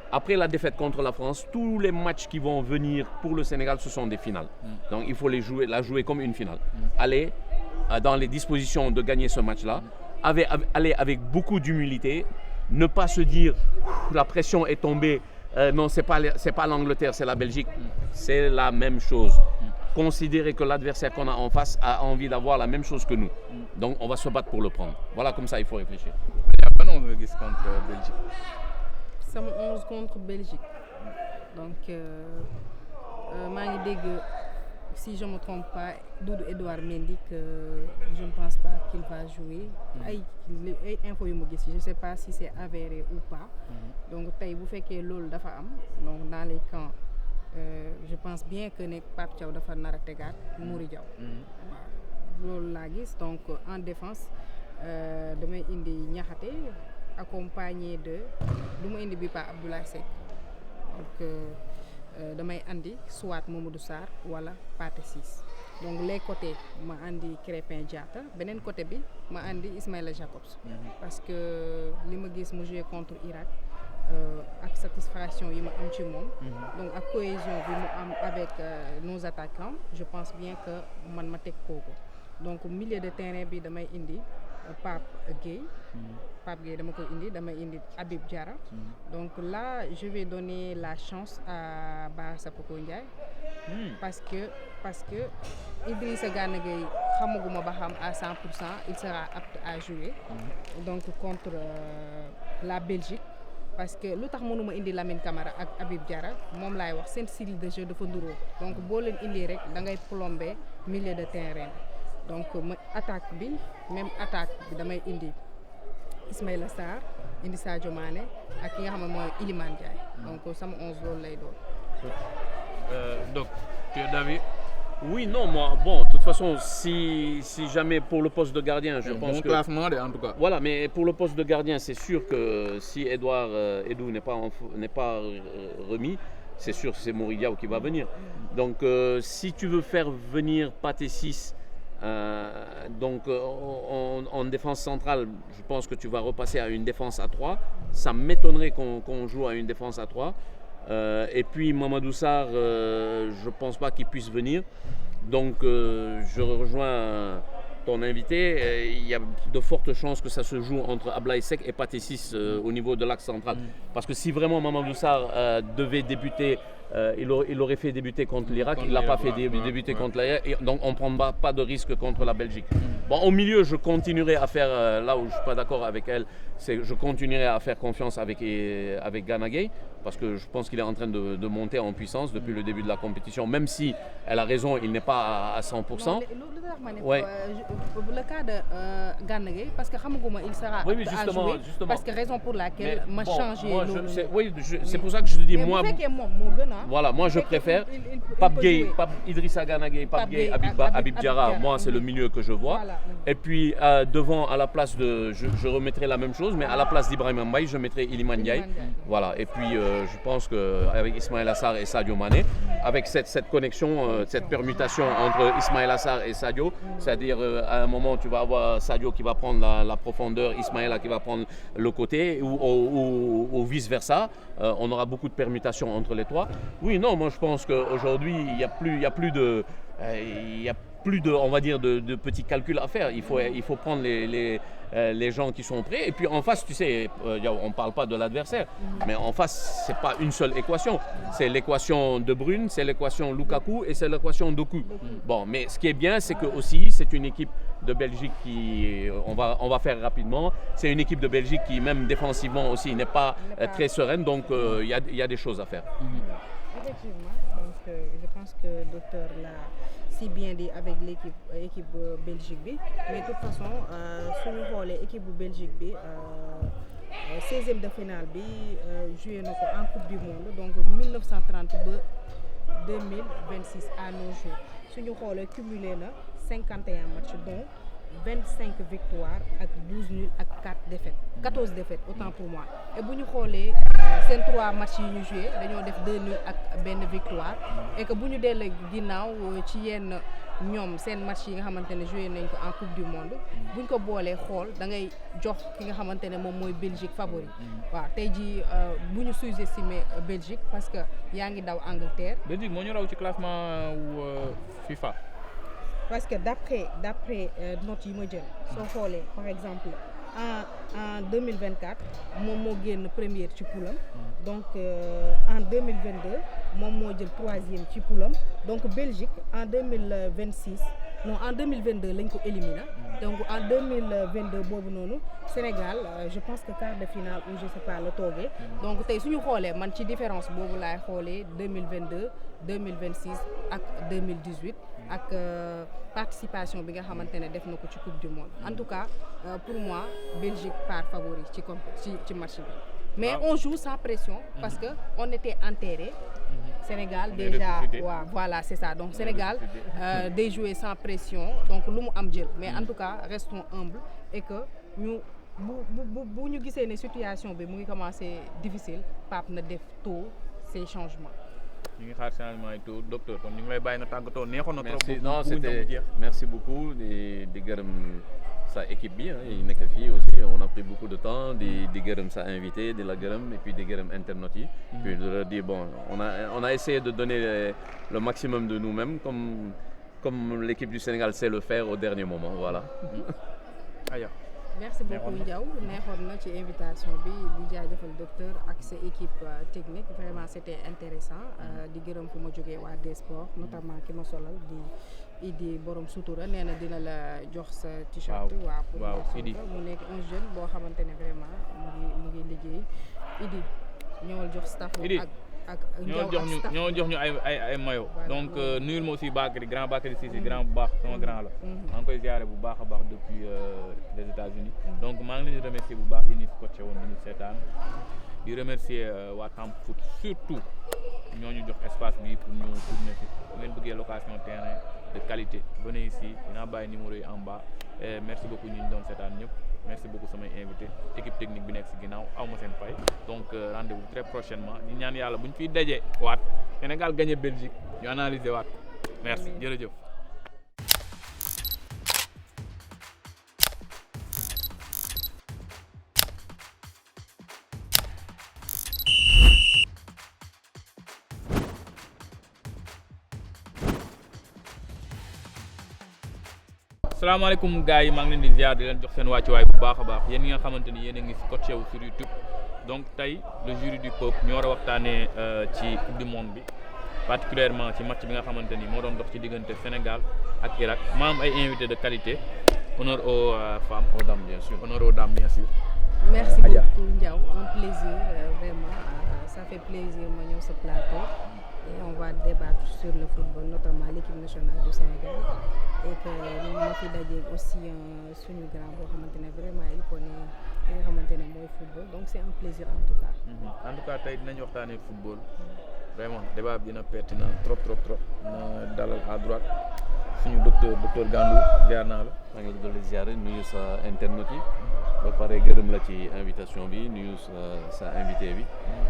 S3: Après la défaite contre la France, tous les matchs qui vont venir pour le Sénégal, ce sont des finales. Donc, il faut la jouer comme une finale. Aller dans les dispositions de gagner ce match-là, aller avec beaucoup d'humilité, ne pas se dire la pression est tombée, non, c'est pas l'Angleterre, c'est la Belgique. C'est la même chose. Considérer que l'adversaire qu'on a en face a envie d'avoir la même chose que nous. Donc, on va se battre pour le prendre. Voilà, comme ça, il faut réfléchir.
S1: Ban 11 nga gis contre Belgique.
S2: Sama 11 contre Belgique. Donc, maa ngi dégg, si je ne me trompe pas, Doudou Edouard Mendy que je ne pense pas qu'il va jouer. Ay info yu ma gis, je ne sais pas si c'est avéré ou pas. Donc tey bu fekkee loolu dafa am, donc dans les camps, je pense bien que ne Pape Thiaw dafa nar a tegaat Mory Diaw. Waaw loolu laa gis. Donc en défense damay indi Niakhaté accompagné de du ma indi bi pa Abdoulaye Seck. Donc damay andi soit Mamadou Sarr wala Pathé Ciss. Donc les côtés ma andi Krépin Diatta, beneen côté bi ma andi Ismaïla Jacobs. Parce que li ma gis mu joué contre Irak ak satisfaction yi ma am ci moom. Donc ak cohésion bi mu am avec nos attaquants, je pense bien que man ma teg kooku. Donc milieu de terrain bi damay indi Pape Gueye dama koy indi, damay indi Habib Diarra. Donc là je vais donner la chance à Bara Sapoko Ndiaye parce que Idrissa Gana Gueye xamaguma ba xam à 100% il sera apte à jouer donc contre la Belgique. Parce que lu tax mënuma indi Lamine Camara ak Habib Diarra moom laay wax seen style de jeu dafa nduroo, donc boo leen indi rek da ngay plomber milieu de terrain bi. Donc ma attaque bi damay indi Ismaïla Sarr, indi Sadio Mané ak ki nga xam ne mooy Iliman Ndiaye. Donc sama 11 loolu lay doon.
S1: Donc tu es d'avis?
S3: Oui, non, moi, bon, de toute façon, si jamais pour le poste de gardien, je pense
S1: bon
S3: que...
S1: classement, en tout cas.
S3: Voilà, mais pour le poste de gardien, c'est sûr que si Edou n'est pas remis, c'est sûr que c'est Mory Diaw qui va venir. Donc, si tu veux faire venir Pathé Ciss, donc en défense centrale, je pense que tu vas repasser à une défense à 3. Ça m'étonnerait qu'on joue à une défense à 3. Et puis Mamadou Sarr, je pense pas qu'il puisse venir. Donc je rejoins ton invité. Il y a de fortes chances que ça se joue entre Ablaye Seck et Pathé Ciss au niveau de l'axe central. Parce que si vraiment Mamadou Sarr devait débuter il aurait fait débuter contre l'Irak, il l'a pas fait débuter contre l'Irak, et donc on ne prendra pas de risque contre la Belgique. Bon, au milieu, je continuerai à faire, là où je ne suis pas d'accord avec elle, c'est que je continuerai à faire confiance avec Gana Gueye, parce que je pense qu'il est en train de monter en puissance depuis le début de la compétition, même si elle a raison, il n'est pas à 100%.
S2: Non,
S3: Ouais.
S2: le cas de Gana Gueye, parce que xamaguma il sera
S3: Oui,
S2: apte à jouer,
S3: justement.
S2: parce que raison pour laquelle ma changé
S3: moi,
S2: loolu.
S3: c'est pour ça que je dis,
S2: mais
S3: moi,
S2: bu fekkee moom moo gën a.
S3: voilà, moi je
S2: bu fekkee
S3: préfère
S2: il
S3: Pape
S2: peut
S3: Gueye,
S2: jouer.
S3: Idrissa Gana Gueye, Pape Gueye,
S2: Habib
S3: Habib Diarra, moi c'est le milieu que je vois.
S2: Voilà.
S3: Et puis devant, à la place de, je remettrai la même chose, mais à la place d'Ibrahima Mbaye, je mettrai Iliman Ndiaye. Voilà. Et puis je pense qu'avec Ismaïla Sarr et Sadio Mané, avec cette connexion, cette permutation entre Ismaïla Sarr et Sadio, c'est-à-dire à un moment tu vas avoir Sadio qui va prendre la profondeur, Ismaïla qui va prendre le côté, ou vice-versa. On aura beaucoup de permutations entre les trois. Oui, non, moi je pense qu'aujourd'hui, il n'y a plus de... on va dire, de petits calculs à faire. Il faut prendre les gens qui sont prêts. Et puis en face, tu sais, on ne parle pas de l'adversaire, mais en face, ce n'est pas une seule équation. C'est l'équation De Bruyne, c'est l'équation Lukaku et c'est l'équation Doku. Bon, mais ce qui est bien, c'est que aussi, c'est une équipe de Belgique qui, on va faire rapidement, c'est une équipe de Belgique qui, même défensivement aussi, n'est pas très sereine. Donc, il y a des choses à faire.
S2: Effectivement, donc je pense que le docteur l'a si bien dit avec l'équipe Belgique bi, mais de toute façon suñu xoolee équipe bu Belgique bi 16e de finale bi joué na ko en Coupe du Monde, donc 1930 ba 2026 à nos jours suñu xoolee cumulé na 51 matchs dont 25 victoires ak 12 nuls ak 14 défaites autant pour moi. Et bu ñu xoolee seen 3 matchs yi ñu joué dañoo def 2 nuls ak benn victoire, et que bu ñu dellee ginnaaw ci yenn ñoom seen match yi nga xamante ne joué nañ ko en Coupe du Monde, bu ñu ko boolee xool da ngay jox ki nga xamante ne moom mooy Belgique favori. waaw tey jii bu ñu sous-estimer Belgique parce que yaa ngi daw Angleterre.
S1: Belgique moo ñu raw ci classement wu FIFA.
S2: Parce que d'après notes yi ma jël soo xoolee par exemple en 2024 moom moo génn première ci poulam, donc en 2022 moom moo jël 3e ci poulam, donc Belgique en 2026 non en 2022 lañ ko éliminé, donc en 2022 boobu noonu Sénégal je pense que quart de finale ou je sais pas la toogee. Donc tey suñu xoolee man ci différence boobu laay xoolee 2022 2026 ak 2018 ak participation bi nga xamante ne def na ko ci Coupe du Monde. En tout cas pour moi Belgique part favori ci match bi, mais on joue sans pression parce que on était enterré. Sénégal déjà waaw voilà c'est ça, donc Sénégal day jouer sans pression, donc lu mu am jël, mais en tout cas restons humbles et que ñu bu ñu gisee ne situation bi mu ngi commencer difficile, Pape na def tôt ces changements.
S1: ñu ngi xaar changement yi tout docteur, kon ñu ngi lay bàyyi nga tàggatoo, neexoon na trop.
S3: Non, c'était merci beaucoup di gërëm sa équipe bi yi nekk fii aussi, on a pris beaucoup de temps di gërëm sa invité, di la gërëm, et puis di gërëm internautes yi. Puis de leur dire bon, on a essayé de donner le maximum de nous-mêmes comme l'équipe du Sénégal sait le faire au dernier moment, voilà.
S1: Aya.
S2: Merci beaucoup Ndiaw, neexoon na ci invitation bi, di jaajëfal docteur ak sa équipe technique, vraiment c'était intéressant. Di gërëm fu ma jógee waa D-Sport, notamment ki ma solal di Idi borom sutura, nee na dina la jox sa t-shirt.
S1: waaw Idi
S2: mu nekk un jeune boo xamante ne vraiment mu ngi liggéey. Idi ñëwal jox staff ak
S1: ñoo jox ñu ay mayo. Donc nuyul ma aussi Bakary, grand Bakary Cissé, grand bu baax, sama grand la. maa ngi koy ziare bu baax a baax depuis les États-Unis. Donc maa ngi leen di remercier bu baax yéen ñi scotché woon ñu seetaan, di remercier waa Camp Foot surtout ñoo ñu jox espace bi pour ñu tourner fi. Bu ngeen bëggee location terrain de qualité, venez ici, dinaa bàyyi numéro yi en bas. Et merci beaucoup ñu doon seetaan ñëpp, merci beaucoup samay invité, équipe technique bi nekk si ginnaaw aw ma seen fay. Donc rendez-vous très prochainement, ñu ñaan yàlla bu ñu fiy dajee waat Sénégal gagné Belgique ñu analyser waat. Merci jërëjëf. salaamaaleykum gars yi, maa ngi leen di ziar di leen jox seen wàccuwaay bu baax a baax, yéen ñi nga xamante ni yéen a ngi scotché wu sur YouTube. donc tey le jury du peuple ñu war a waxtaanee ci coupe du monde bi particulièrement ci match bi nga xamante ni moo doon dox ci diggante Sénégal ak Irak ma am ay invités de qualité honneur aux femmes aux dames bien sûr honneur aux dames bien sûr.
S2: Merci
S1: Adja.
S2: beaucoup Ndiaw, un plaisir vraiment ça fait plaisir ma ñëw sa plateau et on va débattre sur le football notamment l'équipe nationale du Sénégal et que ma fi dajeeg aussi suñu grand boo xamante ne vraiment il connaît li nga xamante ne mooy football donc c'est un plaisir en tout cas.
S1: En tout cas tey dinañ waxtaanee football vraiment débat bi dina pertinent trop na dalal à droite suñu docteur Gandou ziar naa la.
S3: maa ngi la dolli ziare nuyu sa internautes yi ba pare gërëm la ci invitation bi nuyu sa invité bi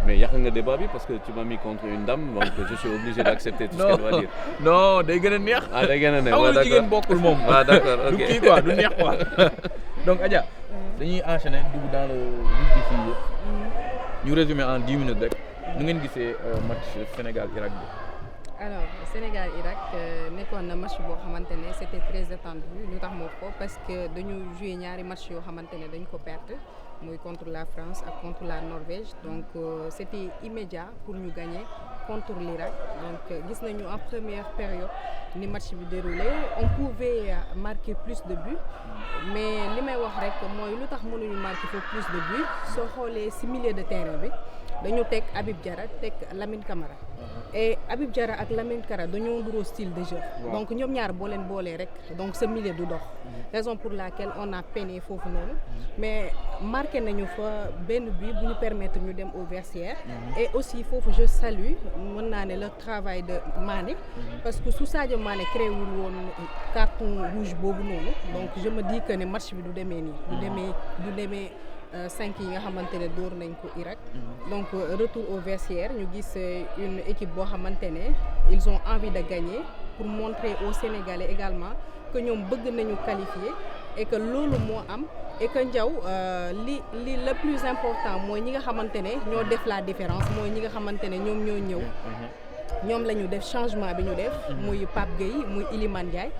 S3: mais yàq nga débat bi parce que tu m'as mis contre une dame donc je suis obligé d'accepter tout ce qu'elle va dire.
S1: non day gën a neex.
S3: Day gën a neex
S1: waaw d'accord jigéen bokkul moom.
S3: d'accord ok
S1: du kii quoi du neex quoi donc Adja dañuy enchaîner dugg dans le vif du sujet ñu résumer en 10 minutes rek nu ngeen gisee match Sénégal Irak bi.
S2: Alors Sénégal Irak nekkoon na match boo xamante ne c'était très attendu lu tax moo ko parce que dañu joué ñaari match yoo xamante ne dañ ko perte muy contre la France ak contre la Norvège donc c'était immédiat pour ñu gagner contre l'Irak donc gis nañu en première période ni match bi déroulé on pouvait marquer plus de buts mais li may wax rek mooy lu tax mënuñu marquer foofu plus de buts soo xoolee ci milieu de terrain bi dañu teg Habib Diarra teg Lamine Camara et Habib Diarra ak Lamine Camara dañoo nduroo style de jeu donc ñoom ñaar boo leen boolee rek donc ce milieu du dox raison pour laquelle on a peiné foofu noonu mais marqué nañu fa benn but bu ñu permettre ñu dem au vestiaire et aussi foofu je salue mën naa ne le travail de Mané parce que su Sadio Mané créé wul woon carton rouge boobu noonu donc je me dis que ne match bi du demee nii du demee 5 yi nga xamante ne dóor nañ ko Irak donc retour au vestiaire ñu gis une équipe boo xamante ne ils ont envie de gagner pour montrer aux Sénégalais également que ñoom bëgg nañu qualifier et que loolu moo am et que Ndiaw li le plus important mooy ñi nga xamante ne ñoo def la différence mooy ñi nga xamante ne ñoom ñoo ñëw ñoom la ñu def changement bi ñu def muy Pape Gueye muy Iliman Ndiaye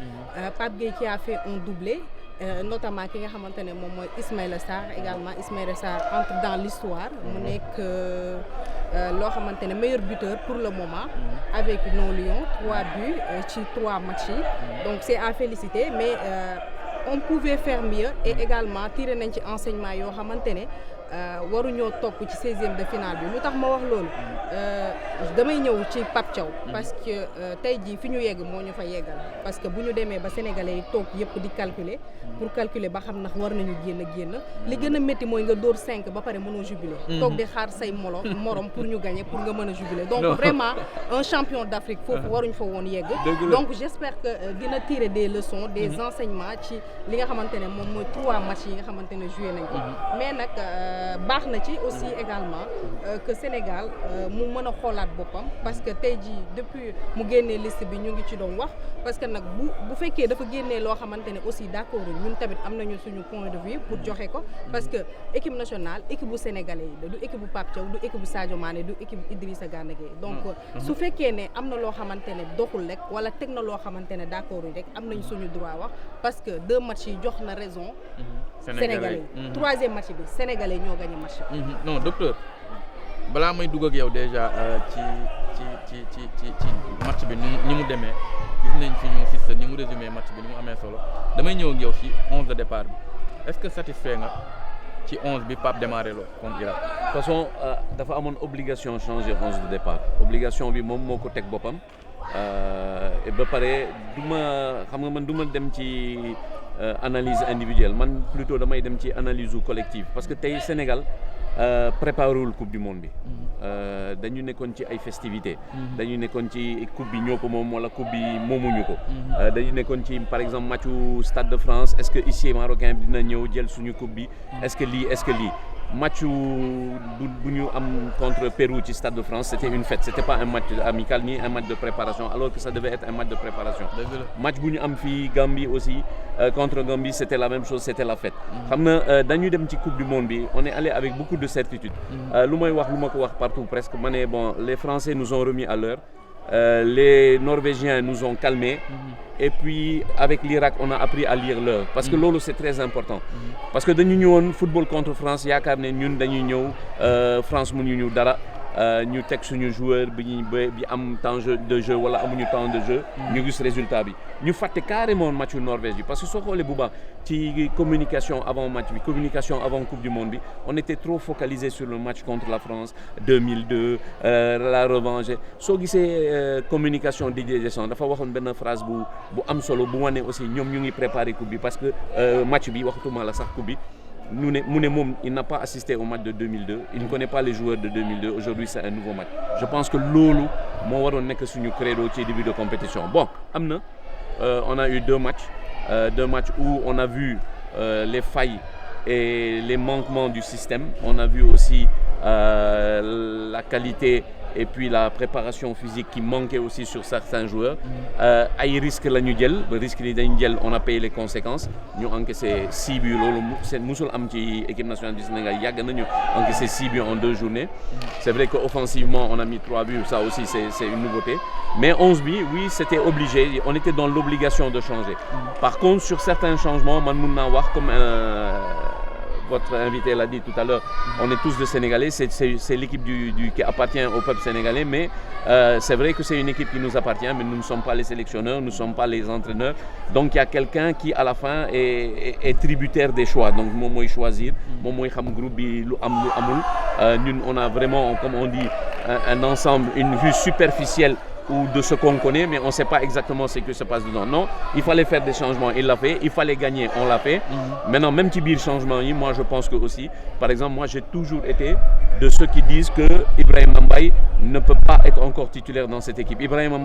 S2: Pape Gueye qui a fait un doublé notamment ki nga xamante ne moom mooy Ismaïla Sarr également Ismaïla Sarr entre dans l'histoire mu nekk loo xamante ne meilleur buteur pour le moment avec nos Lions 3 buts ci 3 matchs yi donc c'est à féliciter mais on pouvait faire mieux et également tirer nañ ci enseignement yoo xamante ne waruñoo topp ci 16e de finale bi lu tax ma wax loolu damay ñëw ci Pape Thiaw parce que tey jii fi ñu yegg moo ñu fa yeggal parce que bu ñu demee ba sénégalais yi toog yëpp di calculer pour calculer ba xam ndax war nañu génn li gën a métti mooy nga dóor 5 ba pare mënoo jubiler toog di xaar say morom pour ñu gagner pour nga mën a jubiler donc vraiment un champion d'Afrique foofu waruñ fa woon yegg donc j'espère que dina tirer des leçons des enseignements ci li nga xamante ne moom mooy 3 matchs yi nga xamante ne joué nañ ko mais nag baax na ci aussi également que Sénégal mu mën a xoolaat boppam parce que tey jii depuis mu génnee liste bi ñu ngi ci doon wax parce que nag bu fekkee dafa génnee loo xamante ne aussi d'accord ñun tamit am nañu suñu point de vue pour joxe ko parce que équipe nationale équipe bu sénégalais yi du équipe bu Pape Thiaw du équipe bu Sadio Mané du équipe bu Idrissa Gana Gueye donc su fekkee ne am na loo xamante ne doxul rek wala teg na loo xamante ne d'accord rek am nañu suñu droit wax parce que 2 matchs yi jox na raison sénégalais yi 3e match bi sénégalais ñoo gagné match
S1: non docteur balaa may dugg ak yow déjà ci match bi ni mu demee gis nañ fi ñu Ciss ni mu résumé match bi ni mu amee solo damay ñëw ak yow ci 11 de départ bi est-ce que satisfait nga ci 11 bi Pape démarré loo contre Irak.
S3: De toute façon dafa amoon obligation changer 11 de départ obligation bi moom moo ko teg boppam et ba pare xam nga man du ma dem ci analyse individuelle man plutôt damay dem ci analyse collective parce que tey Sénégal préparé wul coupe du monde bi dañu nekkoon ci ay festivités dañu nekkoon ci coupe bi ñoo ko moom wala coupe bi moomuñu ko dañu nekkoon ci par exemple matchu Stade de France est-ce que ici marocain bi dina ñëw jël suñu coupe bi est-ce que lii match bu ñu am contre Pérou ci Stade de France c'était une fête c'était pas un match amical ni un match de préparation alors que ça devait être un match de préparation match bu ñu am fii Gambie aussi contre Gambie c'était la même chose c'était la fête xam na dañu dem ci coupe du monde bi on est allé avec beaucoup de certitude lu ma ko wax partout presque ma ne bon les Français nous ont remis à l'heure les Norvégiens nous ont calmés. Et puis avec l'Irak on a appris à lire l'heure parce que loolu c'est très important parce que dañu ñëwoon football contre France yaakaar ne ñun dañuy ñëw France mënuñu ñu dara ñu teg suñu joueur bi am temps de jeu wala amuñu temps de jeu ñu gis résultat bi ñu fàtte carrément matchu Norvège bi parce que soo xoolee bu baax ci communication avant match bi communication avant Coupe du Monde bi on était trop focalisé sur le match contre la France 2002 la revanche soo gisee communication Didier Deschamps dafa waxoon benn phrase bu am solo bu wane aussi ñoom ñu ngi préparer coupe bi parce que match bi waxtuma la sax coupe bi mu ne moom il n'a pas assisté au match de 2002 il ne connaît pas les joueurs de 2002 aujourd'hui c'est un nouveau match je pense que loolu moo waroon nekk suñu credo ci début de compétition bon am na on a eu deux matchs où on a vu les failles et les manquements du système on a vu aussi la qualité et puis la préparation physique qui manquait aussi sur certains joueurs ay risque la ñu jël ba risque yi dañu jël on a payé les conséquences ñu encaissé 6 buts loolu seen musul am ci équipe nationale du Sénégal yàgg nañu encaissé 6 buts en 2 journées c'est vrai que offensivement on a mis 3 buts ça aussi c'est une nouveauté mais 11 buts oui c'était obligé on était dans l'obligation de changer par contre sur certains changements man mun naa wax comme votre invité l'a dit tout à l'heure, on est tous des Sénégalais, c'est l'équipe qui appartient au peuple sénégalais, mais c'est vrai que c'est une équipe qui nous appartient, mais nous ne sommes pas les sélectionneurs, nous ne sommes pas les entraîneurs. Donc il y a quelqu'un qui à la fin est tributaire des choix. Donc moom mooy choisir, moom mooy xam groupe bi lu am lu amul. Ñun on a vraiment, comme on dit, un ensemble, une vue superficielle ou de ce qu'on connaît, mais on ne sait pas exactement ce qui se passe dedans. Non, il fallait faire des changements, il l'a fait. Il fallait gagner, on l'a fait. Maintenant, même si bir changement, moi je pense que aussi, par exemple, moi j'ai toujours été de ceux qui disent que Ibrahima Mbaye ne peut pas être encore titulaire dans cette équipe. Ibrahima Mbaye